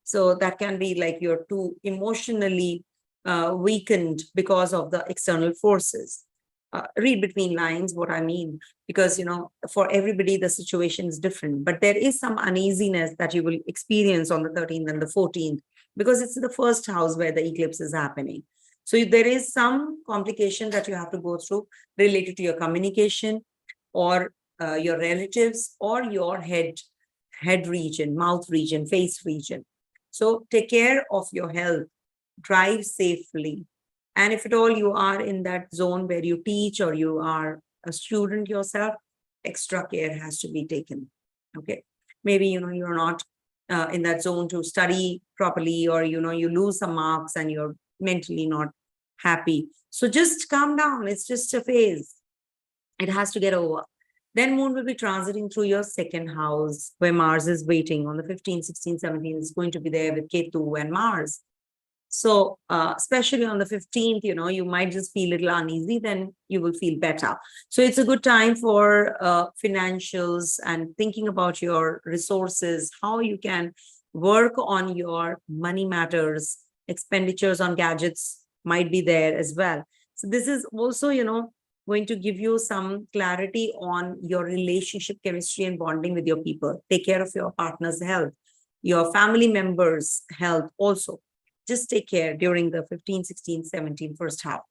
So that can be like you're too emotionally weakened because of the external forces. Read between lines what I mean, because for everybody the situation is different, but there is some uneasiness that you will experience on the 13th and the 14th, because it's the first house where the eclipse is happening. So there is some complication that you have to go through related to your communication or your relatives or your head region, mouth region, face region. So take care of your health, drive safely. And if at all you are in that zone where you teach or you are a student yourself, extra care has to be taken. Okay. Maybe, you're not in that zone to study properly, or, you lose some marks and you're mentally not happy. So just calm down. It's just a phase. It has to get over. Then moon will be transiting through your 2nd house where Mars is waiting on the 15th, 16th, 17th. It's going to be there with Ketu and Mars. So especially on the 15th, you might just feel a little uneasy, then you will feel better. So it's a good time for financials and thinking about your resources, how you can work on your money matters. Expenditures on gadgets might be there as well. So this is also, going to give you some clarity on your relationship chemistry and bonding with your people. Take care of your partner's health, your family members' health also. Just take care during the 15, 16, 17 first half.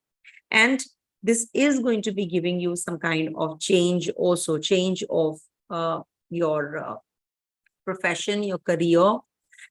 And this is going to be giving you some kind of change also, change of your profession, your career.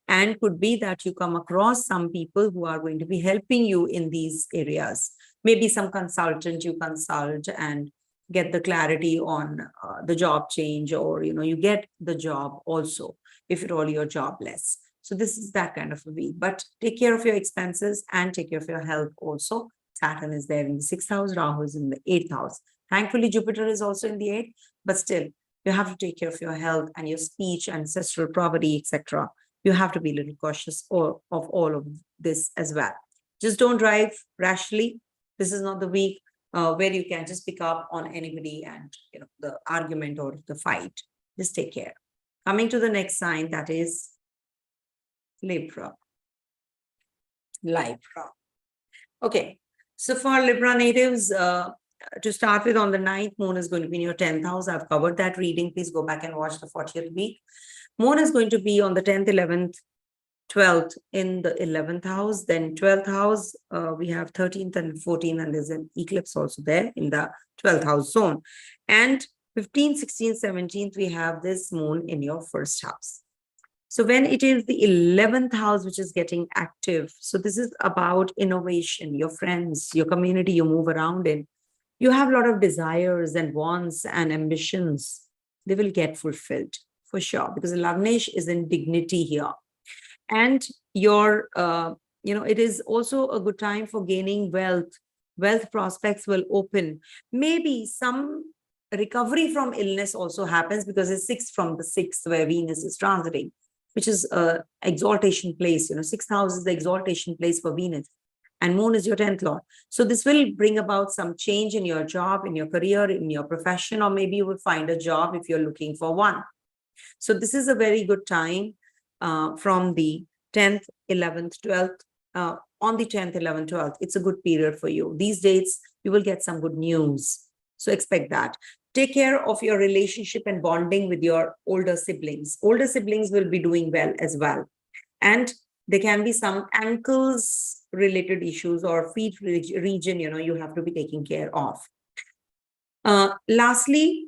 And could be that you come across some people who are going to be helping you in these areas. Maybe some consultant you consult and get the clarity on the job change, or, you get the job also, if at all you're jobless. So this is that kind of a week, but take care of your expenses and take care of your health also. Saturn is there in the 6th house, Rahu is in the 8th house. Thankfully, Jupiter is also in the 8th, but still, you have to take care of your health and your speech, ancestral property, etc. You have to be a little cautious of all of this as well. Just don't drive rashly. This is not the week where you can just pick up on anybody and, the argument or the fight. Just take care. Coming to the next sign, that is Libra. Okay, so for Libra natives, to start with, on the 9th, moon is going to be in your 10th house. I've covered that reading. Please go back and watch the 40th week. Moon is going to be on the 10th, 11th, 12th in the 11th house. Then 12th house, we have 13th and 14th, and there's an eclipse also there in the 12th house zone. And 15th, 16th, 17th, we have this moon in your first house. So when it is the 11th house, which is getting active, so this is about innovation, your friends, your community you move around in. You have a lot of desires and wants and ambitions. They will get fulfilled for sure, because Lagnesh is in dignity here. And your, it is also a good time for gaining wealth. Wealth prospects will open. Maybe some recovery from illness also happens, because it's 6 from the 6th where Venus is transiting, which is a exaltation place. 6th house is the exaltation place for Venus, and moon is your 10th lord. So this will bring about some change in your job, in your career, in your profession, or maybe you will find a job if you're looking for one. So this is a very good time from the 10th, 11th, 12th. On the 10th, 11th, 12th, it's a good period for you. These dates, you will get some good news. So expect that. Take care of your relationship and bonding with your older siblings. Older siblings will be doing well as well. And there can be some ankles related issues or feet region, you have to be taking care of. Lastly,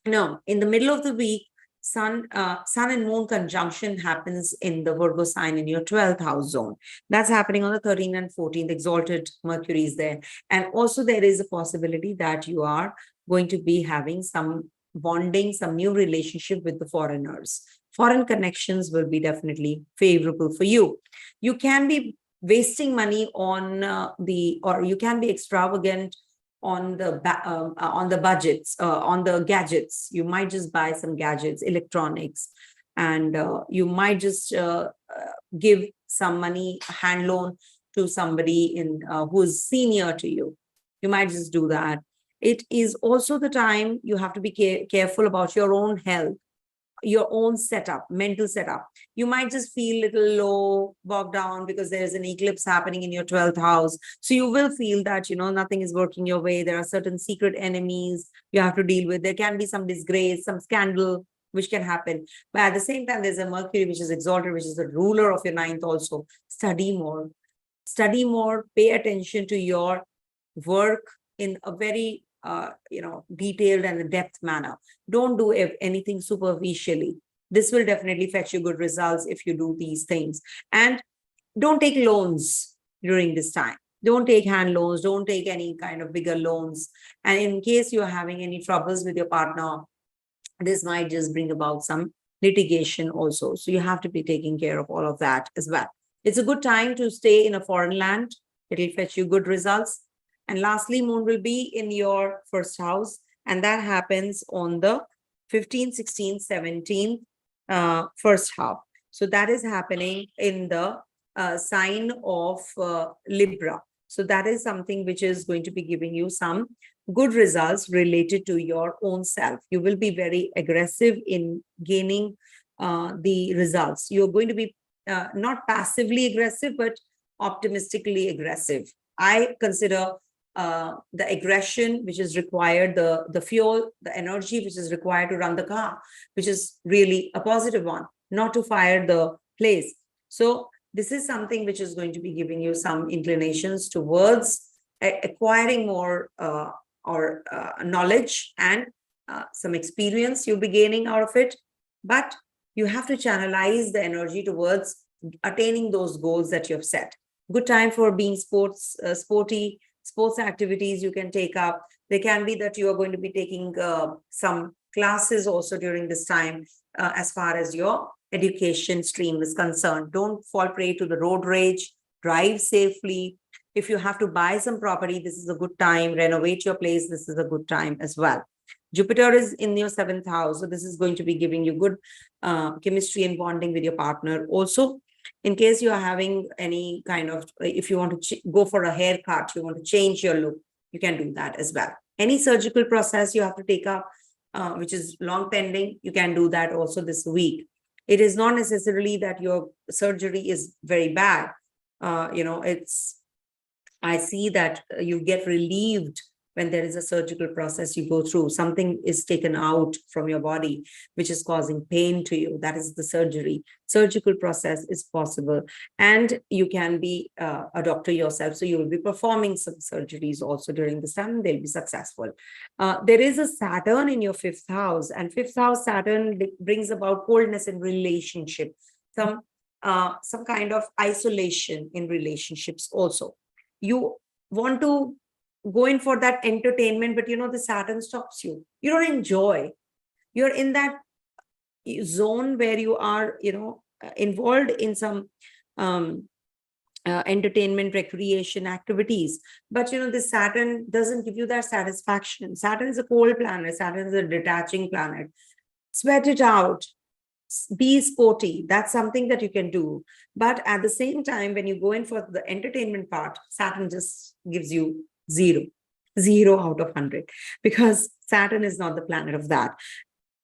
in the middle of the week, Sun and Moon conjunction happens in the Virgo sign in your 12th house zone. That's happening on the 13th and 14th. Exalted Mercury is there. And also there is a possibility that you are going to be having some bonding, some new relationship with the foreigners. Foreign connections will be definitely favorable for you. You can be wasting money on or you can be extravagant on the budgets, on the gadgets. You might just buy some gadgets, electronics, and you might just give some money, hand loan to somebody who's senior to you. You might just do that. It is also the time you have to be careful about your own health, your own setup, mental setup. You might just feel a little low, bogged down, because there's an eclipse happening in your 12th house. So you will feel that, nothing is working your way. There are certain secret enemies you have to deal with. There can be some disgrace, some scandal, which can happen. But at the same time, there's a Mercury, which is exalted, which is the ruler of your 9th also. Study more. Study more. Pay attention to your work in a very detailed and depth manner. Don't do anything superficially. This will definitely fetch you good results if you do these things. And don't take loans during this time. Don't take hand loans. Don't take any kind of bigger loans. And in case you're having any troubles with your partner, this might just bring about some litigation also. So you have to be taking care of all of that as well. It's a good time to stay in a foreign land. It'll fetch you good results. And lastly, moon will be in your first house, and that happens on the 15th, 16th, 17th, first half. So that is happening in the sign of Libra. So that is something which is going to be giving you some good results related to your own self. You will be very aggressive in gaining the results. You're going to be not passively aggressive, but optimistically aggressive. I consider the aggression which is required, the fuel, the energy which is required to run the car, which is really a positive one, not to fire the place. So this is something which is going to be giving you some inclinations towards acquiring more knowledge and some experience you'll be gaining out of it. But you have to channelize the energy towards attaining those goals that you have set. Good time for being sporty, sports activities you can take up. There can be that you are going to be taking some classes also during this time as far as your education stream is concerned. Don't fall prey to the road rage. Drive safely. If you have to buy some property, this is a good time. Renovate your place. This is a good time as well. Jupiter is in your 7th house. So this is going to be giving you good chemistry and bonding with your partner. Also, in case you are having any kind of, if you want to go for a haircut, you want to change your look, you can do that as well. Any surgical process you have to take up, which is long pending, you can do that also this week. It is not necessarily that your surgery is very bad. I see that you get relieved when there is a surgical process you go through, something is taken out from your body, which is causing pain to you. That is the surgery. Surgical process is possible. And you can be a doctor yourself. So you will be performing some surgeries also during this time, and they'll be successful. There is a Saturn in your fifth house, and fifth house Saturn brings about coldness in relationship, some kind of isolation in relationships also. You want to go in for that entertainment, but the Saturn stops you. You don't enjoy. You're in that zone where you are, involved in some entertainment, recreation activities. But this Saturn doesn't give you that satisfaction. Saturn is a cold planet. Saturn is a detaching planet. Sweat it out. Be sporty. That's something that you can do. But at the same time, when you go in for the entertainment part, Saturn just gives you 0 out of 100, because Saturn is not the planet of that.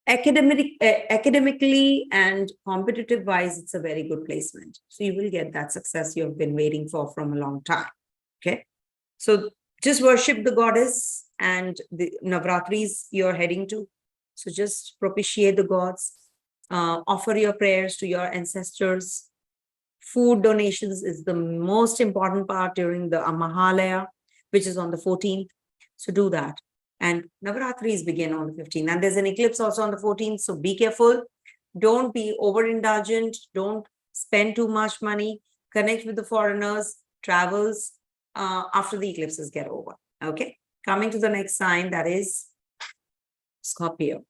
Academically and competitive wise, it's a very good placement. So you will get that success you have been waiting for from a long time. Okay. So just worship the goddess, and the Navratris you're heading to. So just propitiate the gods, offer your prayers to your ancestors. Food donations is the most important part during the Mahalaya, which is on the 14th. So do that. And Navratris begin on the 15th. And there's an eclipse also on the 14th. So be careful. Don't be overindulgent. Don't spend too much money. Connect with the foreigners, travels after the eclipses get over. Okay. Coming to the next sign, that is Scorpio.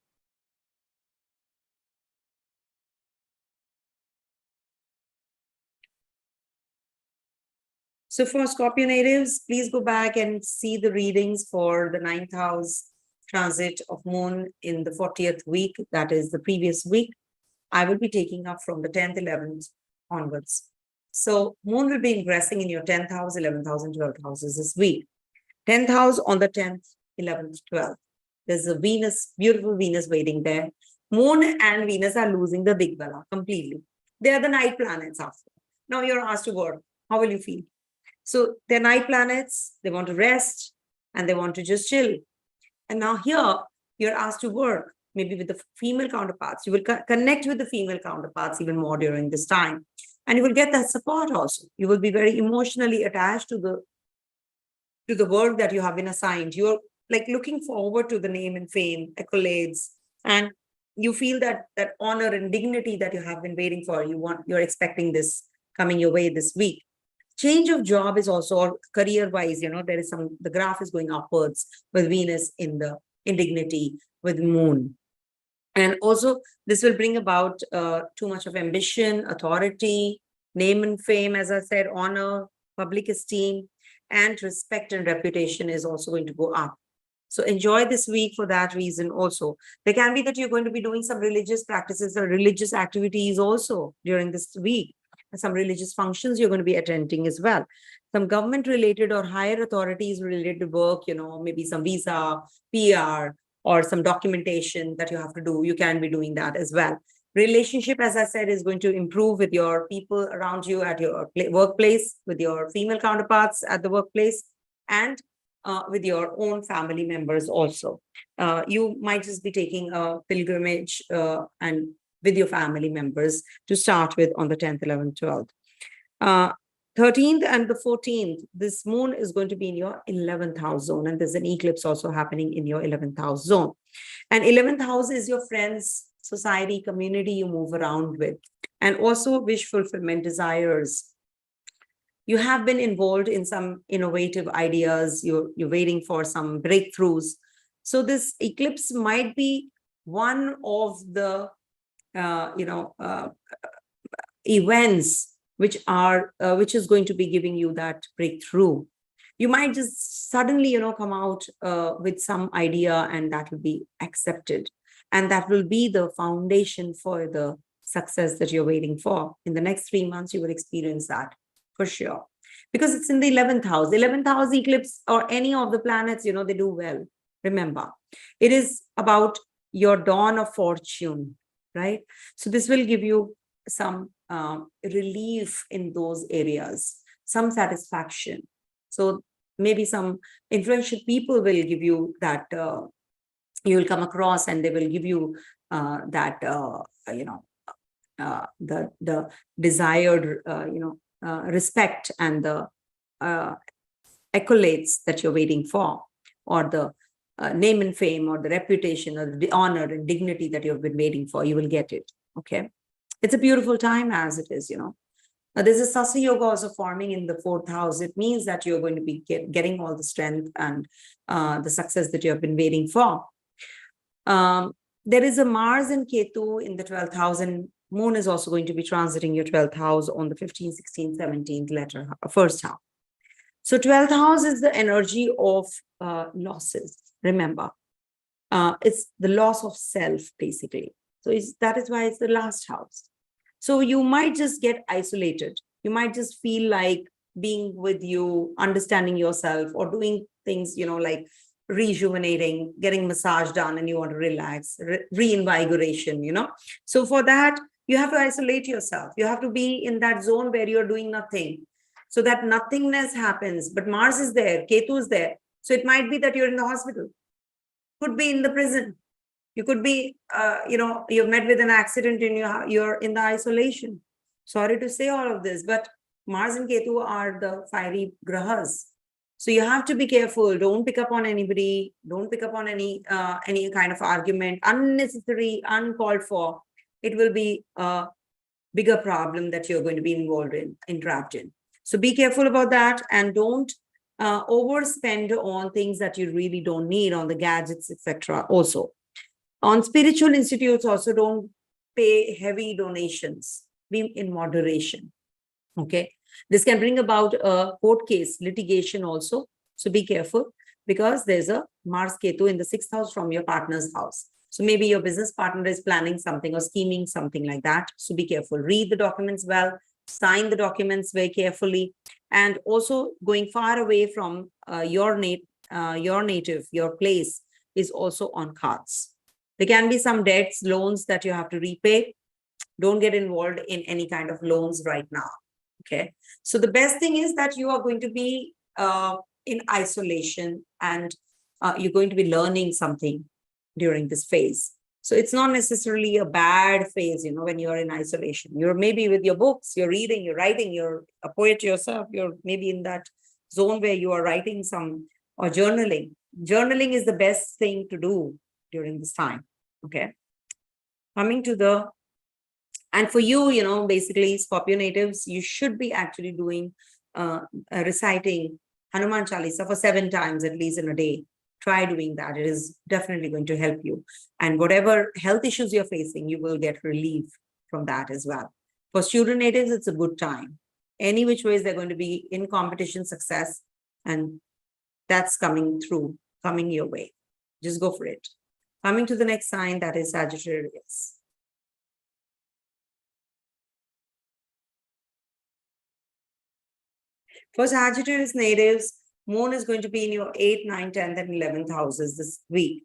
So for Scorpio natives, please go back and see the readings for the 9th house transit of moon in the 40th week. That is the previous week. I will be taking up from the 10th, 11th onwards. So moon will be ingressing in your 10th house, 11th house, and 12th houses this week. 10th house on the 10th, 11th, 12th. There's a Venus, beautiful Venus waiting there. Moon and Venus are losing the Digbala completely. They are the night planets after. Now you're asked to work. How will you feel? So they're night planets, they want to rest, and they want to just chill. And now here, you're asked to work, maybe with the female counterparts. You will connect with the female counterparts even more during this time. And you will get that support also. You will be very emotionally attached to the work that you have been assigned. You're like looking forward to the name and fame, accolades, and you feel that honor and dignity that you have been waiting for. You're expecting this coming your way this week. Change of job is also career-wise, there is the graph is going upwards with Venus in dignity with moon. And also this will bring about too much of ambition, authority, name and fame, as I said, honor, public esteem, and respect and reputation is also going to go up. So enjoy this week for that reason also. There can be that you're going to be doing some religious practices or religious activities also during this week. Some religious functions you're going to be attending as well. Some government related or higher authorities related work, maybe some visa, PR, or some documentation that you have to do. You can be doing that as well. Relationship, as I said, is going to improve with your people around you at your workplace, with your female counterparts at the workplace, and with your own family members also. You might just be taking a pilgrimage and with your family members to start with on the 10th, 11th, 12th. 13th and the 14th, this moon is going to be in your 11th house zone, and there's an eclipse also happening in your 11th house zone. And 11th house is your friends, society, community you move around with, and also wish fulfillment, desires. You have been involved in some innovative ideas. You're waiting for some breakthroughs. So this eclipse might be one of the events which is going to be giving you that breakthrough. You might just suddenly, come out with some idea, and that will be accepted. And that will be the foundation for the success that you're waiting for. In the next 3 months, you will experience that for sure. Because it's in the 11th house. 11th house eclipse or any of the planets, they do well. Remember, it is about your dawn of fortune, right? So this will give you some relief in those areas, some satisfaction. So maybe some influential people will give you that, you will come across, and they will give you that, the desired, respect and the accolades that you're waiting for, or the name and fame, or the reputation, or the honor and dignity that you've been waiting for. You will get it. Okay. It's a beautiful time as it is, Now, there's a Sasa Yoga also forming in the 4th house. It means that you're going to be getting all the strength and the success that you have been waiting for. There is a Mars and Ketu in the 12th house, and Moon is also going to be transiting your 12th house on the 15th, 16th, 17th first house. So 12th house is the energy of losses. Remember, it's the loss of self, basically. So that is why it's the last house. So you might just get isolated. You might just feel like being with you, understanding yourself, or doing things, like rejuvenating, getting massage done, and you want to relax, reinvigoration, So for that, you have to isolate yourself. You have to be in that zone where you're doing nothing. So that nothingness happens. But Mars is there, Ketu is there. So it might be that you're in the hospital. Could be in the prison. You could be, you've met with an accident and you're in the isolation. Sorry to say all of this, but Mars and Ketu are the fiery grahas. So you have to be careful. Don't pick up on anybody. Don't pick up on any kind of argument, unnecessary, uncalled for. It will be a bigger problem that you're going to be involved in, entrapped in. So be careful about that, and don't overspend on things that you really don't need, on the gadgets, etc. Also, on spiritual institutes, also don't pay heavy donations. Be in moderation. Okay. This can bring about a court case, litigation also. So be careful, because there's a Mars Ketu in the 6th house from your partner's house. So maybe your business partner is planning something or scheming something like that. So be careful. Read the documents well, sign the documents very carefully, and also going far away from your place is also on cards. There can be some debts, loans that you have to repay. Don't get involved in any kind of loans right now. Okay. So the best thing is that you are going to be in isolation, and you're going to be learning something during this phase. So it's not necessarily a bad phase, when you're in isolation. You're maybe with your books, you're reading, you're writing, you're a poet yourself. You're maybe in that zone where you are writing or journaling. Journaling is the best thing to do during this time. Okay. Coming to and for you, basically Scorpio natives, you should be actually doing, reciting Hanuman Chalisa for 7 times at least in a day. Try doing that. It is definitely going to help you. And whatever health issues you're facing, you will get relief from that as well. For student natives, it's a good time. Any which ways, they're going to be in competition success, and that's coming your way. Just go for it. Coming to the next sign, that is Sagittarius. For Sagittarius natives, Moon is going to be in your 8th, 9th, 10th, and 11th houses this week.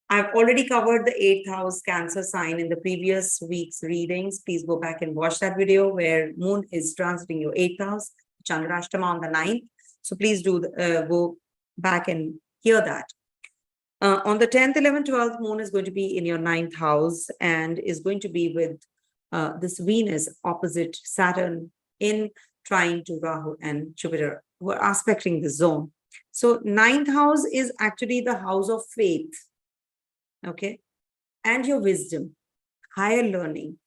I've already covered the 8th house Cancer sign in the previous week's readings. Please go back and watch that video where Moon is transiting your 8th house, Chandrashtama on the 9th. So please do go back and hear that. On the 10th, 11th, 12th, Moon is going to be in your 9th house and is going to be with this Venus opposite Saturn in Trine to Rahu and Jupiter, who are aspecting the zone. So 9th house is actually the house of faith, okay, and your wisdom, higher learning,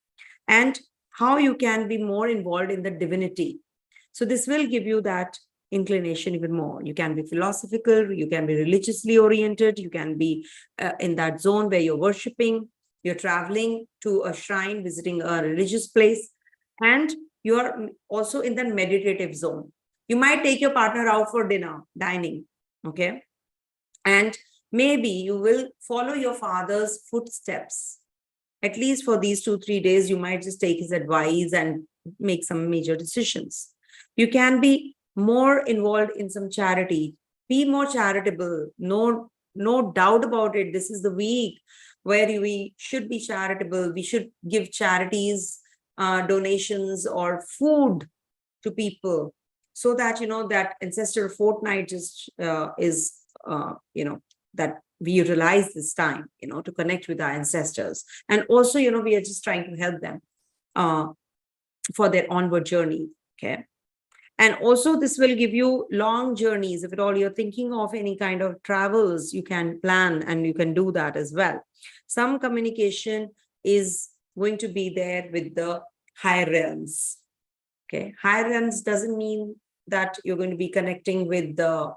and how you can be more involved in the divinity. So this will give you that inclination even more. You can be philosophical, you can be religiously oriented, you can be in that zone where you're worshiping, you're traveling to a shrine, visiting a religious place, and you're also in the meditative zone. You might take your partner out for dining, okay? And maybe you will follow your father's footsteps. At least for these 2-3 days, you might just take his advice and make some major decisions. You can be more involved in some charity. Be more charitable. No doubt about it. This is the week where we should be charitable. We should give charities, donations, or food to people. so that, that ancestral fortnight is, that we utilize this time, to connect with our ancestors. And also, we are just trying to help them for their onward journey. Okay. And also this will give you long journeys. If at all you're thinking of any kind of travels, you can plan and you can do that as well. Some communication is going to be there with the higher realms. Okay. Higher realms doesn't mean that you're going to be connecting with the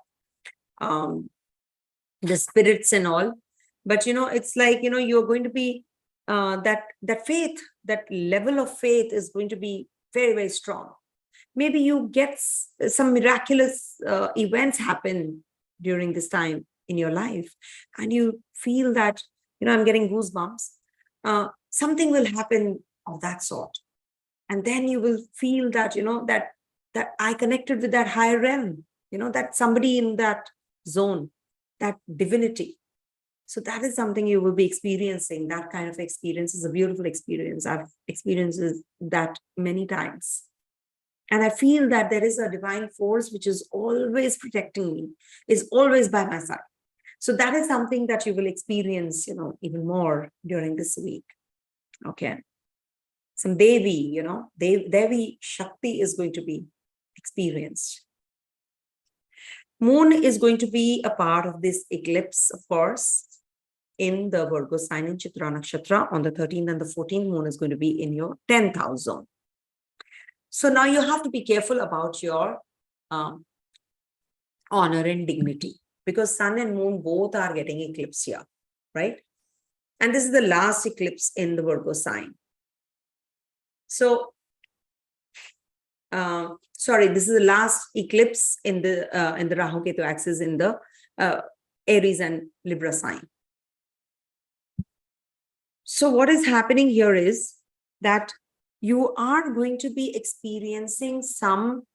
spirits and all, but it's like, you're going to be that faith, that level of faith is going to be very, very strong. Maybe you get some miraculous events happen during this time in your life, and you feel that, I'm getting goosebumps. Something will happen of that sort. And then you will feel that, that I connected with that higher realm, that somebody in that zone, that divinity. So that is something you will be experiencing. That kind of experience is a beautiful experience. I've experienced that many times. And I feel that there is a divine force which is always protecting me, is always by my side. So that is something that you will experience, even more during this week. Okay. Some Devi, Devi Shakti is going to be experienced. Moon is going to be a part of this eclipse, of course, in the Virgo sign in Chitra Nakshatra. On the 13th and the 14th, Moon is going to be in your 10th house zone. So now you have to be careful about your honor and dignity, because Sun and Moon both are getting eclipse here, right? And this is the last eclipse in the Virgo sign. So, this is the last eclipse in the Rahu Ketu axis in the Aries and Libra sign. So what is happening here is that you are going to be experiencing some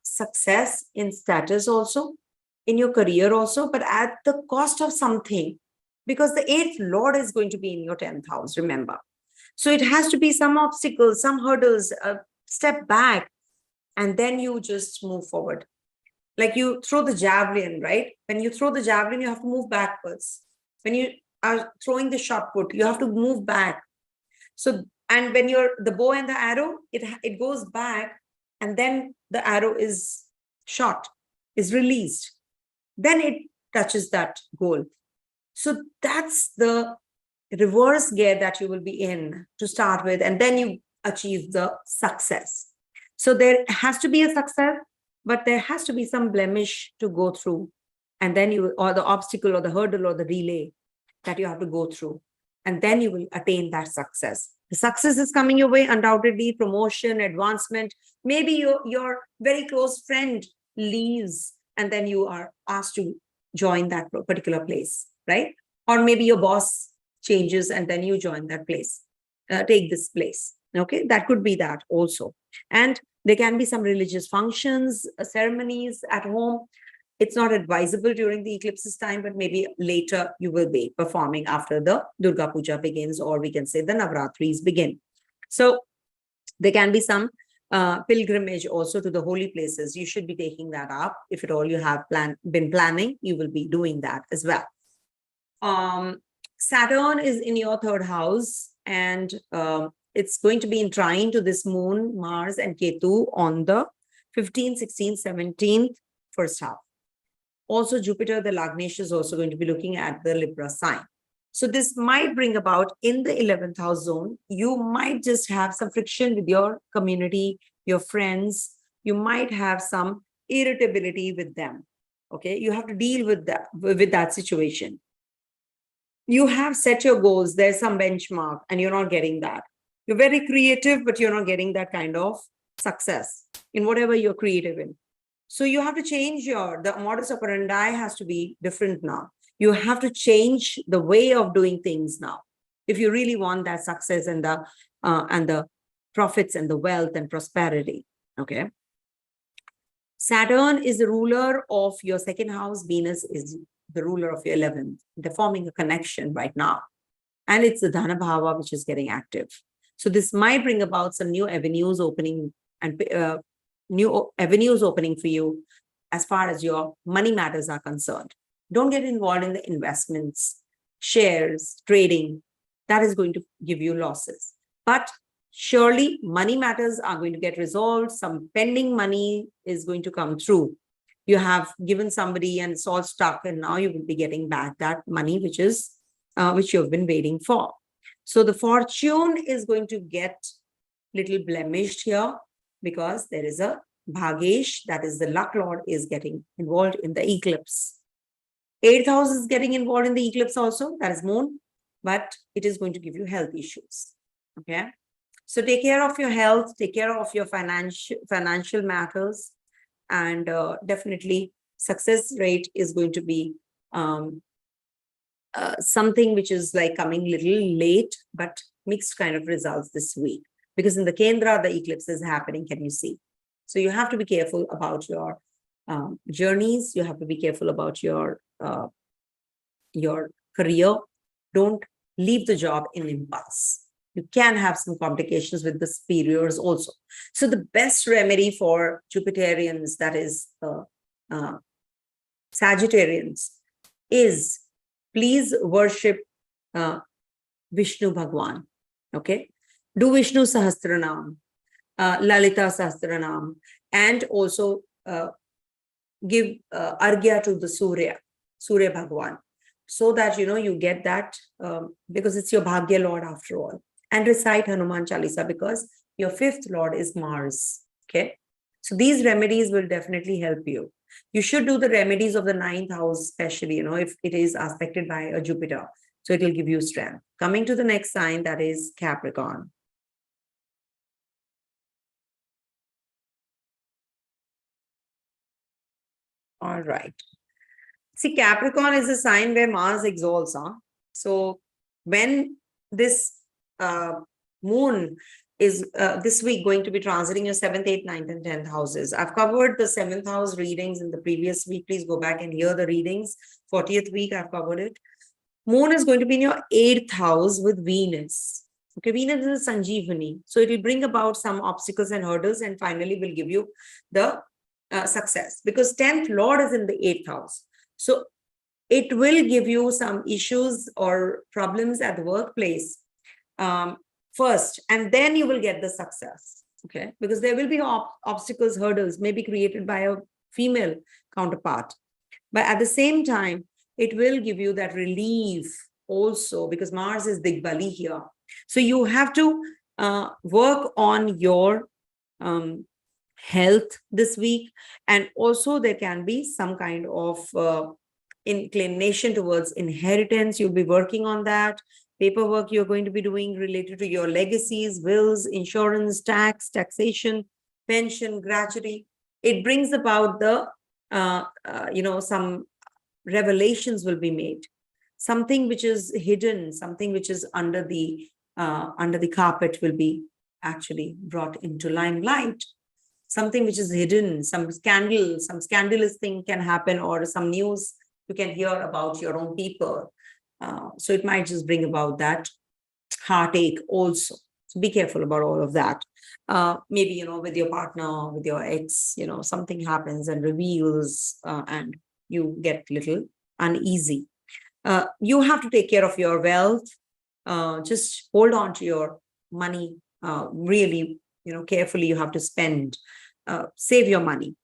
success in status also, in your career also, but at the cost of something, because the 8th Lord is going to be in your 10th house, remember. So it has to be some obstacles, some hurdles, step back, and then you just move forward. Like you throw the javelin, right? When you throw the javelin, you have to move backwards. When you are throwing the shot put, you have to move back. So, and when you're the bow and the arrow, it goes back, and then the arrow is shot, is released. Then it touches that goal. So that's the reverse gear that you will be in to start with, and then you achieve the success. So there has to be a success, but there has to be some blemish to go through, and then or the obstacle or the hurdle or the relay that you have to go through, and then you will attain that success. The success is coming your way, undoubtedly, promotion, advancement. Maybe your very close friend leaves, and then you are asked to join that particular place, right? Or maybe your boss changes, and then you join that place, take this place. Okay, that could be that also. And there can be some religious functions, ceremonies at home. It's not advisable during the eclipses time, but maybe later you will be performing after the Durga Puja begins, or we can say the Navratris begin. So there can be some pilgrimage also to the holy places. You should be taking that up. If at all you have been planning, you will be doing that as well. Saturn is in your 3rd house, and it's going to be in trine to this Moon, Mars, and Ketu on the 15th, 16th, 17th, first half. Also, Jupiter, the Lagnesh, is also going to be looking at the Libra sign. So this might bring about, in the 11th house zone, you might just have some friction with your community, your friends. You might have some irritability with them. Okay, you have to deal with that situation. You have set your goals. There's some benchmark, and you're not getting that. You're very creative, but you're not getting that kind of success in whatever you're creative in. So you have to change the modus operandi has to be different now. You have to change the way of doing things now, if you really want that success and the profits and the wealth and prosperity. Okay. Saturn is the ruler of your 2nd house. Venus is the ruler of your 11th. They're forming a connection right now. And it's the Dhana Bhava which is getting active. So this might bring about some new avenues opening and new avenues opening for you as far as your money matters are concerned. Don't get involved in the investments, shares, trading. That is going to give you losses. But surely money matters are going to get resolved. Some pending money is going to come through. You have given somebody and it's all stuck, and now you will be getting back that money which you've been waiting for. So the fortune is going to get little blemished here because there is a Bhagesh, that is the luck lord, is getting involved in the eclipse. 8th house is getting involved in the eclipse also, that is moon, but it is going to give you health issues. Okay, so take care of your health, take care of your financial matters, and definitely success rate is going to be something which is like coming little late, but mixed kind of results this week, because in the Kendra the eclipse is happening. Can you see? So you have to be careful about your journeys. You have to be careful about your career. Don't leave the job in impulse. You can have some complications with the superiors also. So the best remedy for Jupiterians, that is Sagittarians, is please worship Vishnu Bhagwan. Okay, do Vishnu Sahasranam, Lalita Sahasranam, and also give Argya to the Surya Bhagwan, so that you get that because it's your Bhagya Lord after all. And recite Hanuman Chalisa because your 5th Lord is Mars. Okay, so these remedies will definitely help you. You should do the remedies of the 9th house, especially, if it is aspected by a Jupiter. So it will give you strength. Coming to the next sign, that is Capricorn. All right. See, Capricorn is a sign where Mars exalts. So when this moon is this week going to be transiting your 7th, 8th, 9th, and 10th houses. I've covered the 7th house readings in the previous week. Please go back and hear the readings. 40th week, I've covered it. Moon is going to be in your 8th house with Venus. Okay, Venus is a Sanjeevani. So it will bring about some obstacles and hurdles, and finally will give you the success, because 10th Lord is in the 8th house. So it will give you some issues or problems at the workplace first, and then you will get the success. Okay, because there will be obstacles, hurdles, maybe created by a female counterpart. But at the same time, it will give you that relief also, because Mars is Digbali here. So you have to work on your health this week, and also there can be some kind of inclination towards inheritance. You'll be working on that. Paperwork you're going to be doing related to your legacies, wills, insurance, taxation, pension, gratuity. It brings about the some revelations will be made. Something which is hidden, something which is under the carpet will be actually brought into limelight. Something which is hidden, some scandal, some scandalous thing can happen, or some news you can hear about your own people. So it might just bring about that heartache also. So be careful about all of that. Maybe, with your partner, with your ex, something happens and reveals, and you get little uneasy. You have to take care of your wealth. Just hold on to your money. Really, carefully you have to spend. Save your money.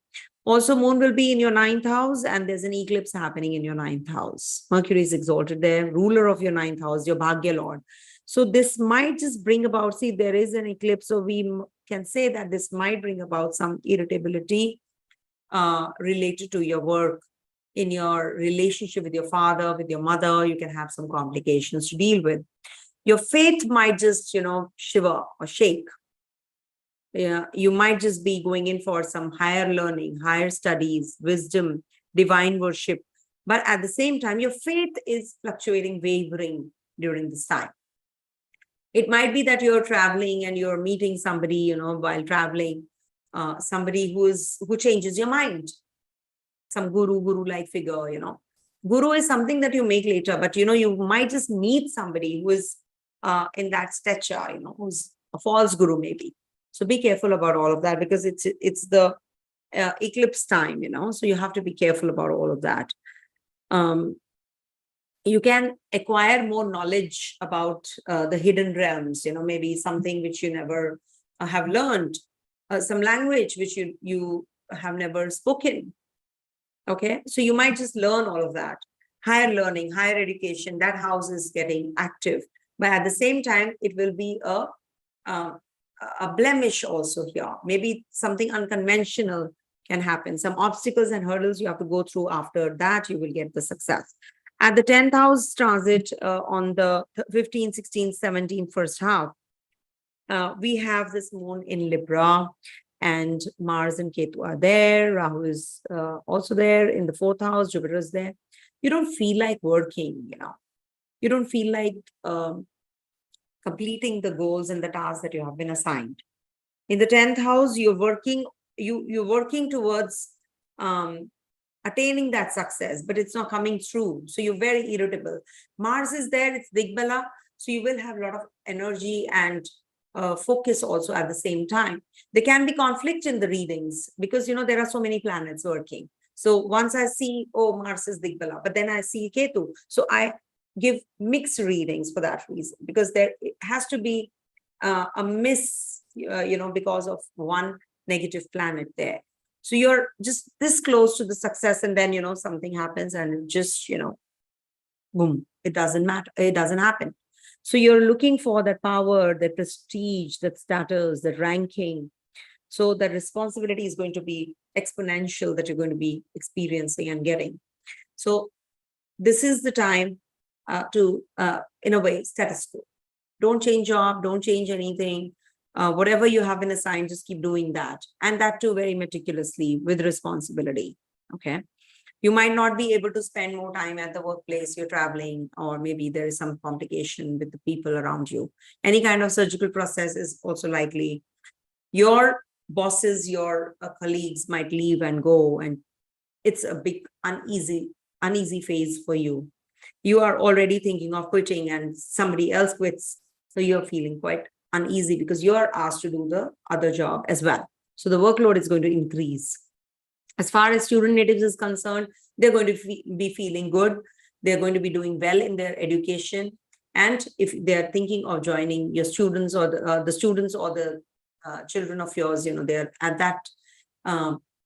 Also, moon will be in your 9th house, and there's an eclipse happening in your 9th house. Mercury is exalted there, ruler of your 9th house, your Bhagya Lord. So this might just bring about, see, there is an eclipse, so we can say that this might bring about some irritability related to your work, in your relationship with your father, with your mother. You can have some complications to deal with. Your faith might just, shiver or shake. Yeah, you might just be going in for some higher learning, higher studies, wisdom, divine worship. But at the same time, your faith is fluctuating, wavering during this time. It might be that you're traveling and you're meeting somebody, while traveling, somebody who changes your mind. Some guru-like figure, Guru is something that you make later, but, you might just meet somebody who is in that stature, who's a false guru maybe. So be careful about all of that, because it's the eclipse time, so you have to be careful about all of that. You can acquire more knowledge about the hidden realms, maybe something which you never have learned, some language which you have never spoken. Okay, so you might just learn all of that. Higher learning, higher education, that house is getting active. But at the same time, it will be a blemish also here. Maybe something unconventional can happen. Some obstacles and hurdles you have to go through. After that, you will get the success. At the 10th house transit on the 15, 16, 17 first half, we have this moon in Libra, and Mars and Ketu are there. Rahu is also there in the 4th house. Jupiter is there. You don't feel like working, You don't feel like completing the goals and the tasks that you have been assigned. In the 10th house, you're working towards attaining that success, but it's not coming through. So you're very irritable. Mars is there, it's Digbala. So you will have a lot of energy and focus also at the same time. There can be conflict in the readings because, there are so many planets working. So once I see, Mars is Digbala, but then I see Ketu. So I give mixed readings for that reason, because there has to be a miss, because of one negative planet there. So you're just this close to the success, and then, something happens and it just, boom, it doesn't matter. It doesn't happen. So you're looking for that power, that prestige, that status, that ranking. So the responsibility is going to be exponential that you're going to be experiencing and getting. So this is the time to, in a way, status quo. Don't change job, don't change anything. Whatever you have been assigned, just keep doing that. And that too very meticulously with responsibility. Okay. You might not be able to spend more time at the workplace, you're traveling, or maybe there is some complication with the people around you. Any kind of surgical process is also likely. Your bosses, your colleagues might leave and go, and it's a big uneasy phase for you. You are already thinking of quitting and somebody else quits. So you're feeling quite uneasy because you're asked to do the other job as well. So the workload is going to increase. As far as student natives is concerned, they're going to be feeling good. They're going to be doing well in their education. And if they're thinking of joining your students or the students or the children of yours, they're at that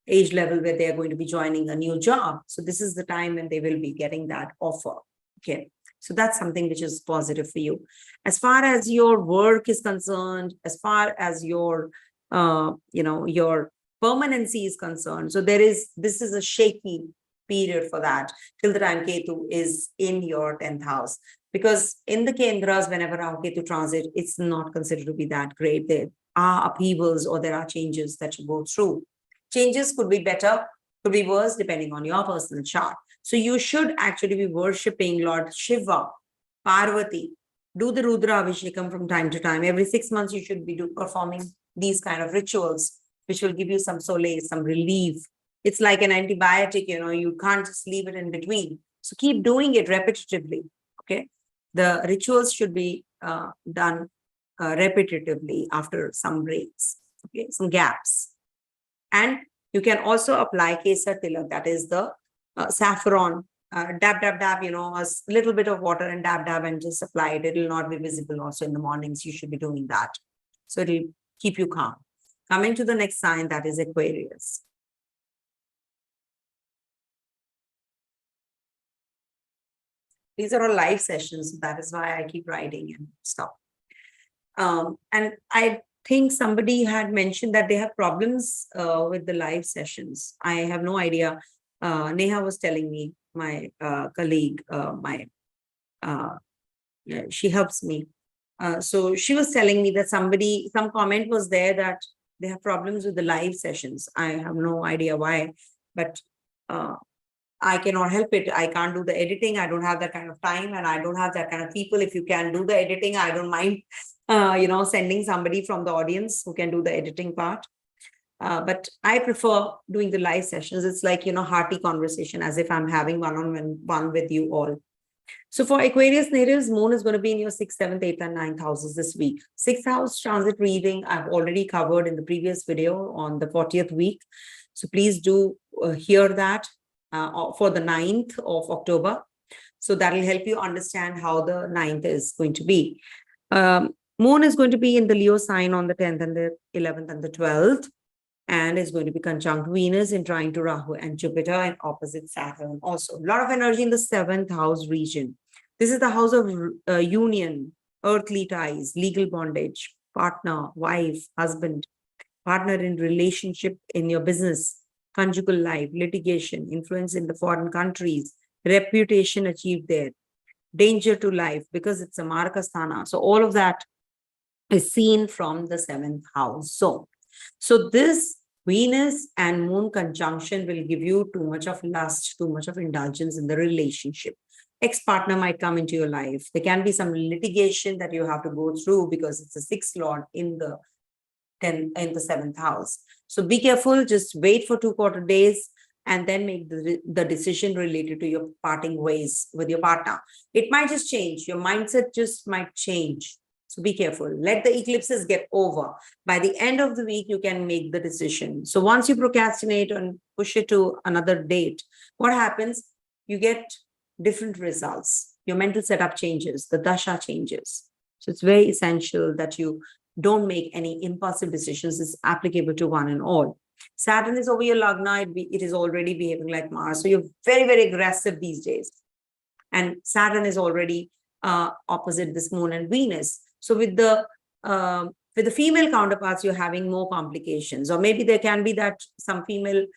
age level where they're going to be joining a new job. So this is the time when they will be getting that offer. Okay. So that's something which is positive for you. As far as your work is concerned, as far as your, your permanency is concerned. So this is a shaky period for that till the time Ketu is in your 10th house. Because in the Kendras, whenever Rahu Ketu transit, it's not considered to be that great. There are upheavals or there are changes that you go through. Changes could be better, could be worse, depending on your personal chart. So you should actually be worshipping Lord Shiva, Parvati. Do the Rudra Abhishekam from time to time. Every 6 months, you should be performing these kind of rituals, which will give you some solace, some relief. It's like an antibiotic, you can't just leave it in between. So keep doing it repetitively, okay? The rituals should be done repetitively after some breaks, okay? Some gaps. And you can also apply Kesar Tilak, that is the saffron, dab, a little bit of water and dab, and just apply it. It will not be visible also in the mornings. You should be doing that. So it will keep you calm. Coming to the next sign, that is Aquarius. These are all live sessions. So that is why I keep writing and stop. And I think somebody had mentioned that they have problems with the live sessions. I have no idea. Neha was telling me, my colleague, she helps me. So she was telling me that some comment was there that they have problems with the live sessions. I have no idea why, but I cannot help it. I can't do the editing. I don't have that kind of time, and I don't have that kind of people. If you can do the editing, I don't mind, sending somebody from the audience who can do the editing part. But I prefer doing the live sessions. It's like, hearty conversation, as if I'm having one-on-one with you all. So for Aquarius natives, moon is going to be in your 6th, 7th, 8th, and 9th houses this week. 6th house transit reading I've already covered in the previous video on the 40th week. So please do hear that for the 9th of October. So that will help you understand how the 9th is going to be. Moon is going to be in the Leo sign on the 10th and the 11th and the 12th. And is going to be conjunct Venus in trine to Rahu and Jupiter and opposite Saturn. Also, a lot of energy in the 7th house region. This is the house of union, earthly ties, legal bondage, partner, wife, husband, partner in relationship in your business, conjugal life, litigation, influence in the foreign countries, reputation achieved there, danger to life because it's a Markasthana. So all of that is seen from the 7th house. So this Venus and moon conjunction will give you too much of lust, too much of indulgence in the relationship. Ex-partner might come into your life. There can be some litigation that you have to go through because it's a 6th lord in the 7th house. So be careful, just wait for 2 quarter days and then make the decision related to your parting ways with your partner. It might just change. Your mindset just might change. So be careful. Let the eclipses get over. By the end of the week, you can make the decision. So once you procrastinate and push it to another date, what happens? You get different results. Your mental setup changes. The Dasha changes. So it's very essential that you don't make any impulsive decisions. It's applicable to one and all. Saturn is over your Lagna. It is already behaving like Mars. So you're very, very aggressive these days. And Saturn is already opposite this moon and Venus. So with the female counterparts, you're having more complications, or maybe there can be that some female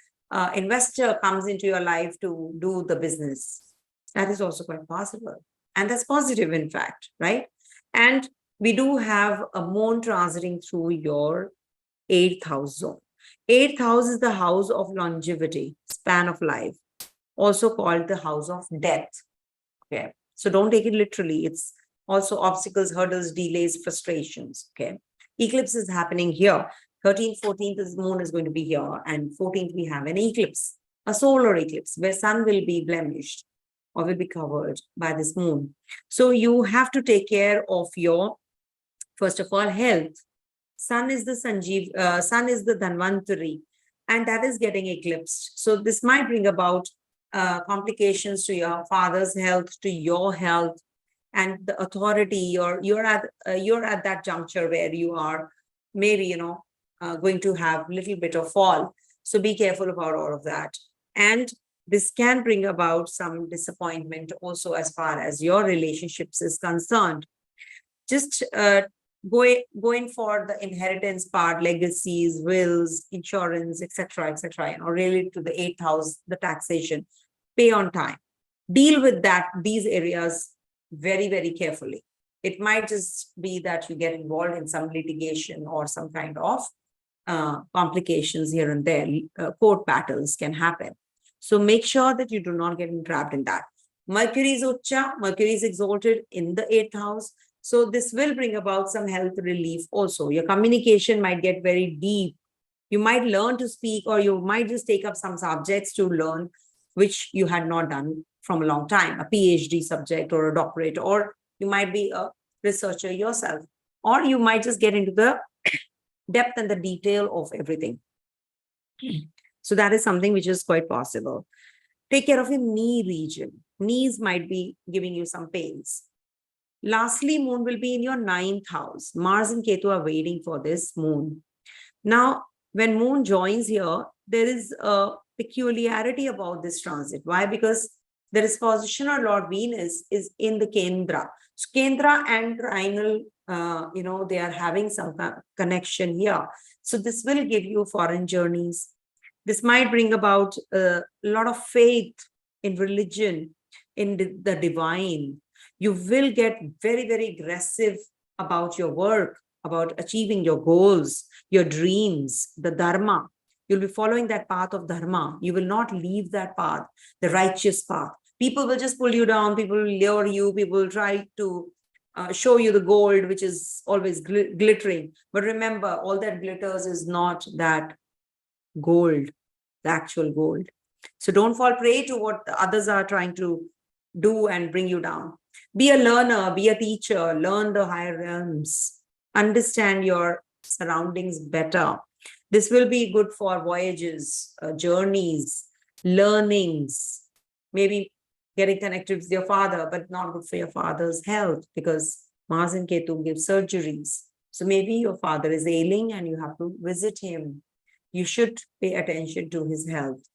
investor comes into your life to do the business. That is also quite possible, and that's positive, in fact, right? And we do have a moon transiting through your 8th house zone. 8th house is the house of longevity, span of life, also called the house of death. Okay, so don't take it literally. It's also obstacles, hurdles, delays, frustrations. Okay. Eclipse is happening here. 13th, 14th is moon is going to be here. And 14th, we have an eclipse, a solar eclipse, where sun will be blemished or will be covered by this moon. So you have to take care of your, first of all, health. Sun is the sun is the Dhanvantari, and that is getting eclipsed. So this might bring about complications to your father's health, to your health, and the authority. You're at that juncture where you are maybe going to have a little bit of fall. So be careful about all of that. And this can bring about some disappointment also as far as your relationships is concerned. Just going for the inheritance part, legacies, wills, insurance, etc., related to the 8th house, the taxation, pay on time. Deal with these areas very, very carefully. It might just be that you get involved in some litigation or some kind of complications here and there. Court battles can happen. So make sure that you do not get entrapped in that. Mercury is Ucha, Mercury is exalted in the 8th house. So this will bring about some health relief also. Your communication might get very deep. You might learn to speak, or you might just take up some subjects to learn, which you had not done from a long time, a PhD subject or a doctorate, or you might be a researcher yourself, or you might just get into the depth and the detail of everything. So that is something which is quite possible. Take care of your knee region. Knees might be giving you some pains. Lastly, moon will be in your 9th house. Mars and Ketu are waiting for this moon. Now, when moon joins here, there is a peculiarity about this transit. Why? Because the disposition of Lord Venus is in the Kendra. So Kendra and Trinal, they are having some connection here. So this will give you foreign journeys. This might bring about a lot of faith in religion, in the divine. You will get very, very aggressive about your work, about achieving your goals, your dreams, the dharma. You'll be following that path of dharma. You will not leave that path, the righteous path. People will just pull you down. People will lure you. People will try to show you the gold, which is always glittering. But remember, all that glitters is not that gold, the actual gold. So don't fall prey to what others are trying to do and bring you down. Be a learner, be a teacher, learn the higher realms, understand your surroundings better. This will be good for voyages, journeys, learnings, maybe getting connected with your father, but not good for your father's health because Mars and Ketu give surgeries. So maybe your father is ailing and you have to visit him. You should pay attention to his health.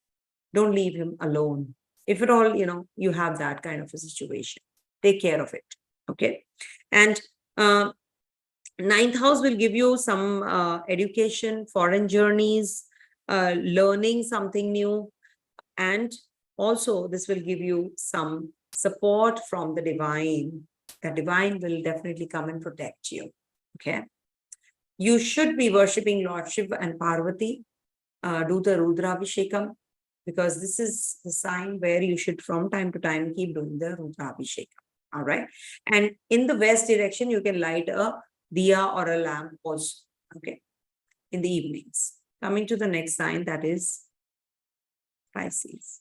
Don't leave him alone. If at all, you have that kind of a situation, take care of it. Okay. And ninth house will give you some education, foreign journeys, learning something new. And also this will give you some support from the divine. The divine will definitely come and protect you. Okay. You should be worshipping Lord Shiva and Parvati. Do the Rudrabhishekam, because this is the sign where you should from time to time keep doing the Rudrabhishekam. All right. And in the west direction, you can light a diya or a lamp also. Okay. In the evenings. Coming to the next sign, that is Pisces.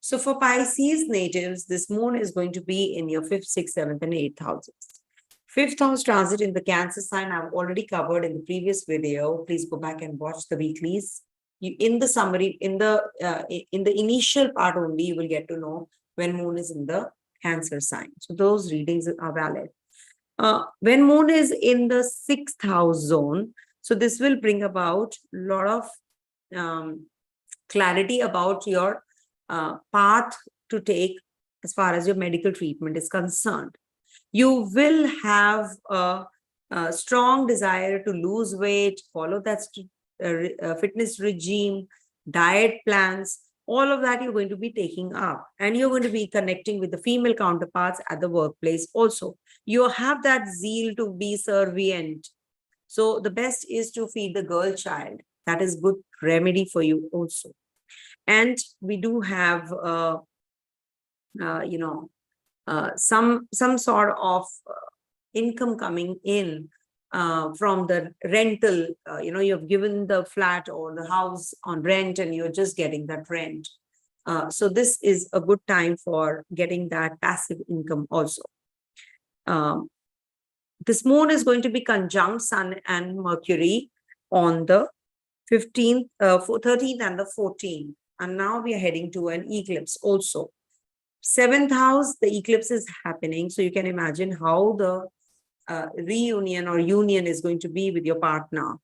So for Pisces natives, this moon is going to be in your 5th, 6th, 7th, and 8th houses. 5th house transit in the Cancer sign, I've already covered in the previous video. Please go back and watch the weeklies. In the summary, in the initial part only, you will get to know when moon is in the Cancer sign. So those readings are valid. When moon is in the 6th house zone, so this will bring about a lot of clarity about your path to take as far as your medical treatment is concerned. You will have a strong desire to lose weight, follow that fitness regime, diet plans. All of that you're going to be taking up, and you're going to be connecting with the female counterparts at the workplace also. You have that zeal to be servient. So the best is to feed the girl child. That is good remedy for you also. And we do have, some sort of income coming in from the rental. You've given the flat or the house on rent and you're just getting that rent. So this is a good time for getting that passive income also. This moon is going to be conjunct Sun and Mercury on the 15th, 13th and the 14th. And now we are heading to an eclipse also. 7th house, the eclipse is happening. So you can imagine how the reunion or union is going to be with your partner.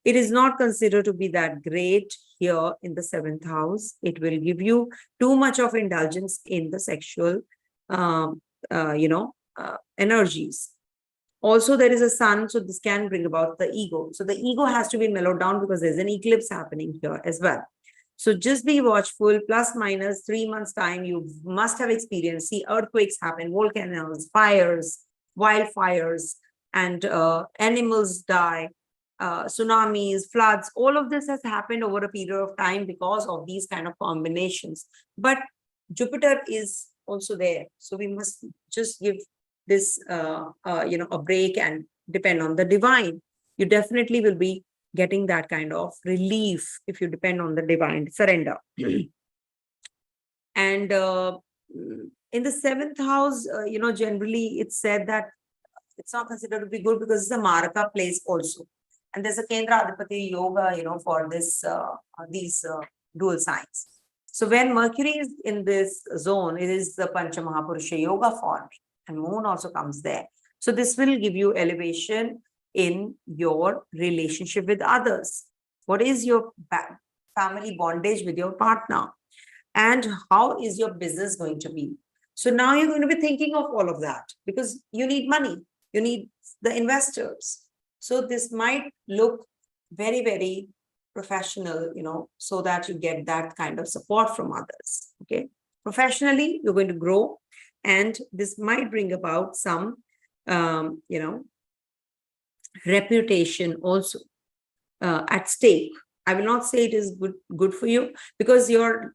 It is not considered to be that great here in the 7th house. It will give you too much of indulgence in the sexual, energies. Also, there is a sun, so this can bring about the ego. So the ego has to be mellowed down because there's an eclipse happening here as well. So just be watchful, plus minus 3 months time, you must have experienced, see earthquakes happen, volcanoes, fires, wildfires, and animals die, tsunamis, floods. All of this has happened over a period of time because of these kind of combinations. But Jupiter is also there. So we must just give this, a break and depend on the divine. You definitely will be getting that kind of relief if you depend on the divine, surrender. And in the 7th house, generally it's said that it's not considered to be good because it's a Maraka place also. And there's a Kendra Adhipati yoga, for this, these dual signs. So when Mercury is in this zone, it is the Pancha Mahapurusha yoga form, and moon also comes there. So this will give you elevation in your relationship with others. What is your family bondage with your partner? And how is your business going to be? So now you're going to be thinking of all of that because you need money, you need the investors. So this might look very, very professional, so that you get that kind of support from others. Okay. Professionally, you're going to grow, and this might bring about some, reputation also at stake. I will not say it is good for you because your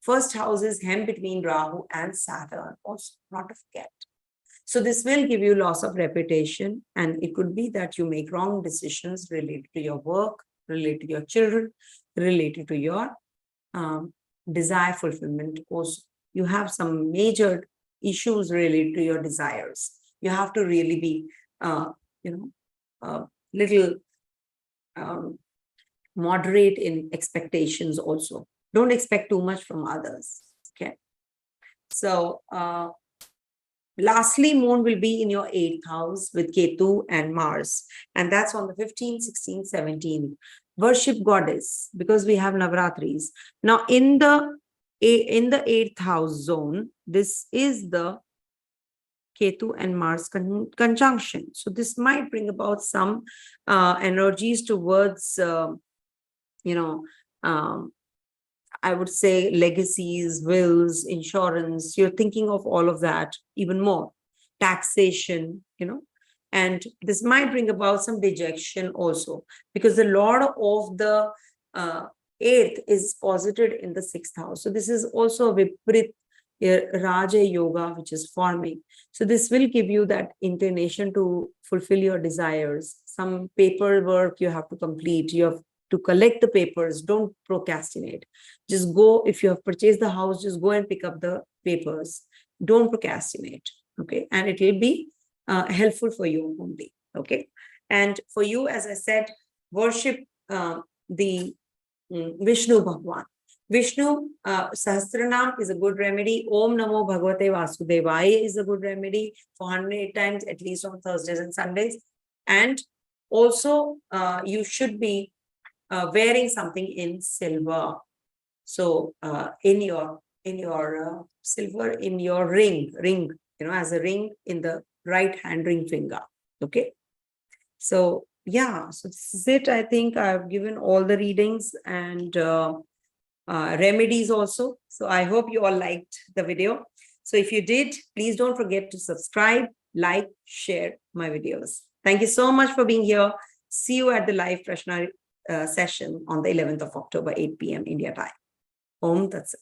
first house is hem between Rahu and Saturn, also not to forget. So this will give you loss of reputation, and it could be that you make wrong decisions related to your work, related to your children, related to your desire fulfillment. Also, you have some major issues related to your desires. You have to really be, little moderate in expectations also. Don't expect too much from others. Okay. So, lastly, moon will be in your 8th house with Ketu and Mars. And that's on the 15th, 16th, 17th. Worship goddess, because we have Navratris. Now, in the 8th house zone, this is the Ketu and Mars conjunction. So this might bring about some energies towards, I would say legacies, wills, insurance. You're thinking of all of that even more. Taxation, and this might bring about some dejection also, because the Lord of the 8th is posited in the 6th house. So this is also a Viprit Raja Yoga, which is forming. So this will give you that inclination to fulfill your desires. Some paperwork you have to complete. You have to collect the papers. Don't procrastinate. Just go. If you have purchased the house, just go and pick up the papers. Don't procrastinate. Okay. And it will be helpful for you only. Okay. And for you, as I said, worship the Vishnu Bhagwan. Vishnu Sahasranam is a good remedy. Om Namo Bhagavate Vasudevaya is a good remedy for 108 times, at least on Thursdays and Sundays. And also, you should be wearing something in silver. So in your silver in your ring, as a ring in the right hand ring finger. Okay. So yeah, so this is it. I think I've given all the readings and remedies also. So I hope you all liked the video. So if you did, please don't forget to subscribe, like, share my videos. Thank you so much for being here. See you at the live Prashna session on the 11th of October, 8 p.m. India time. Om Tat Sat.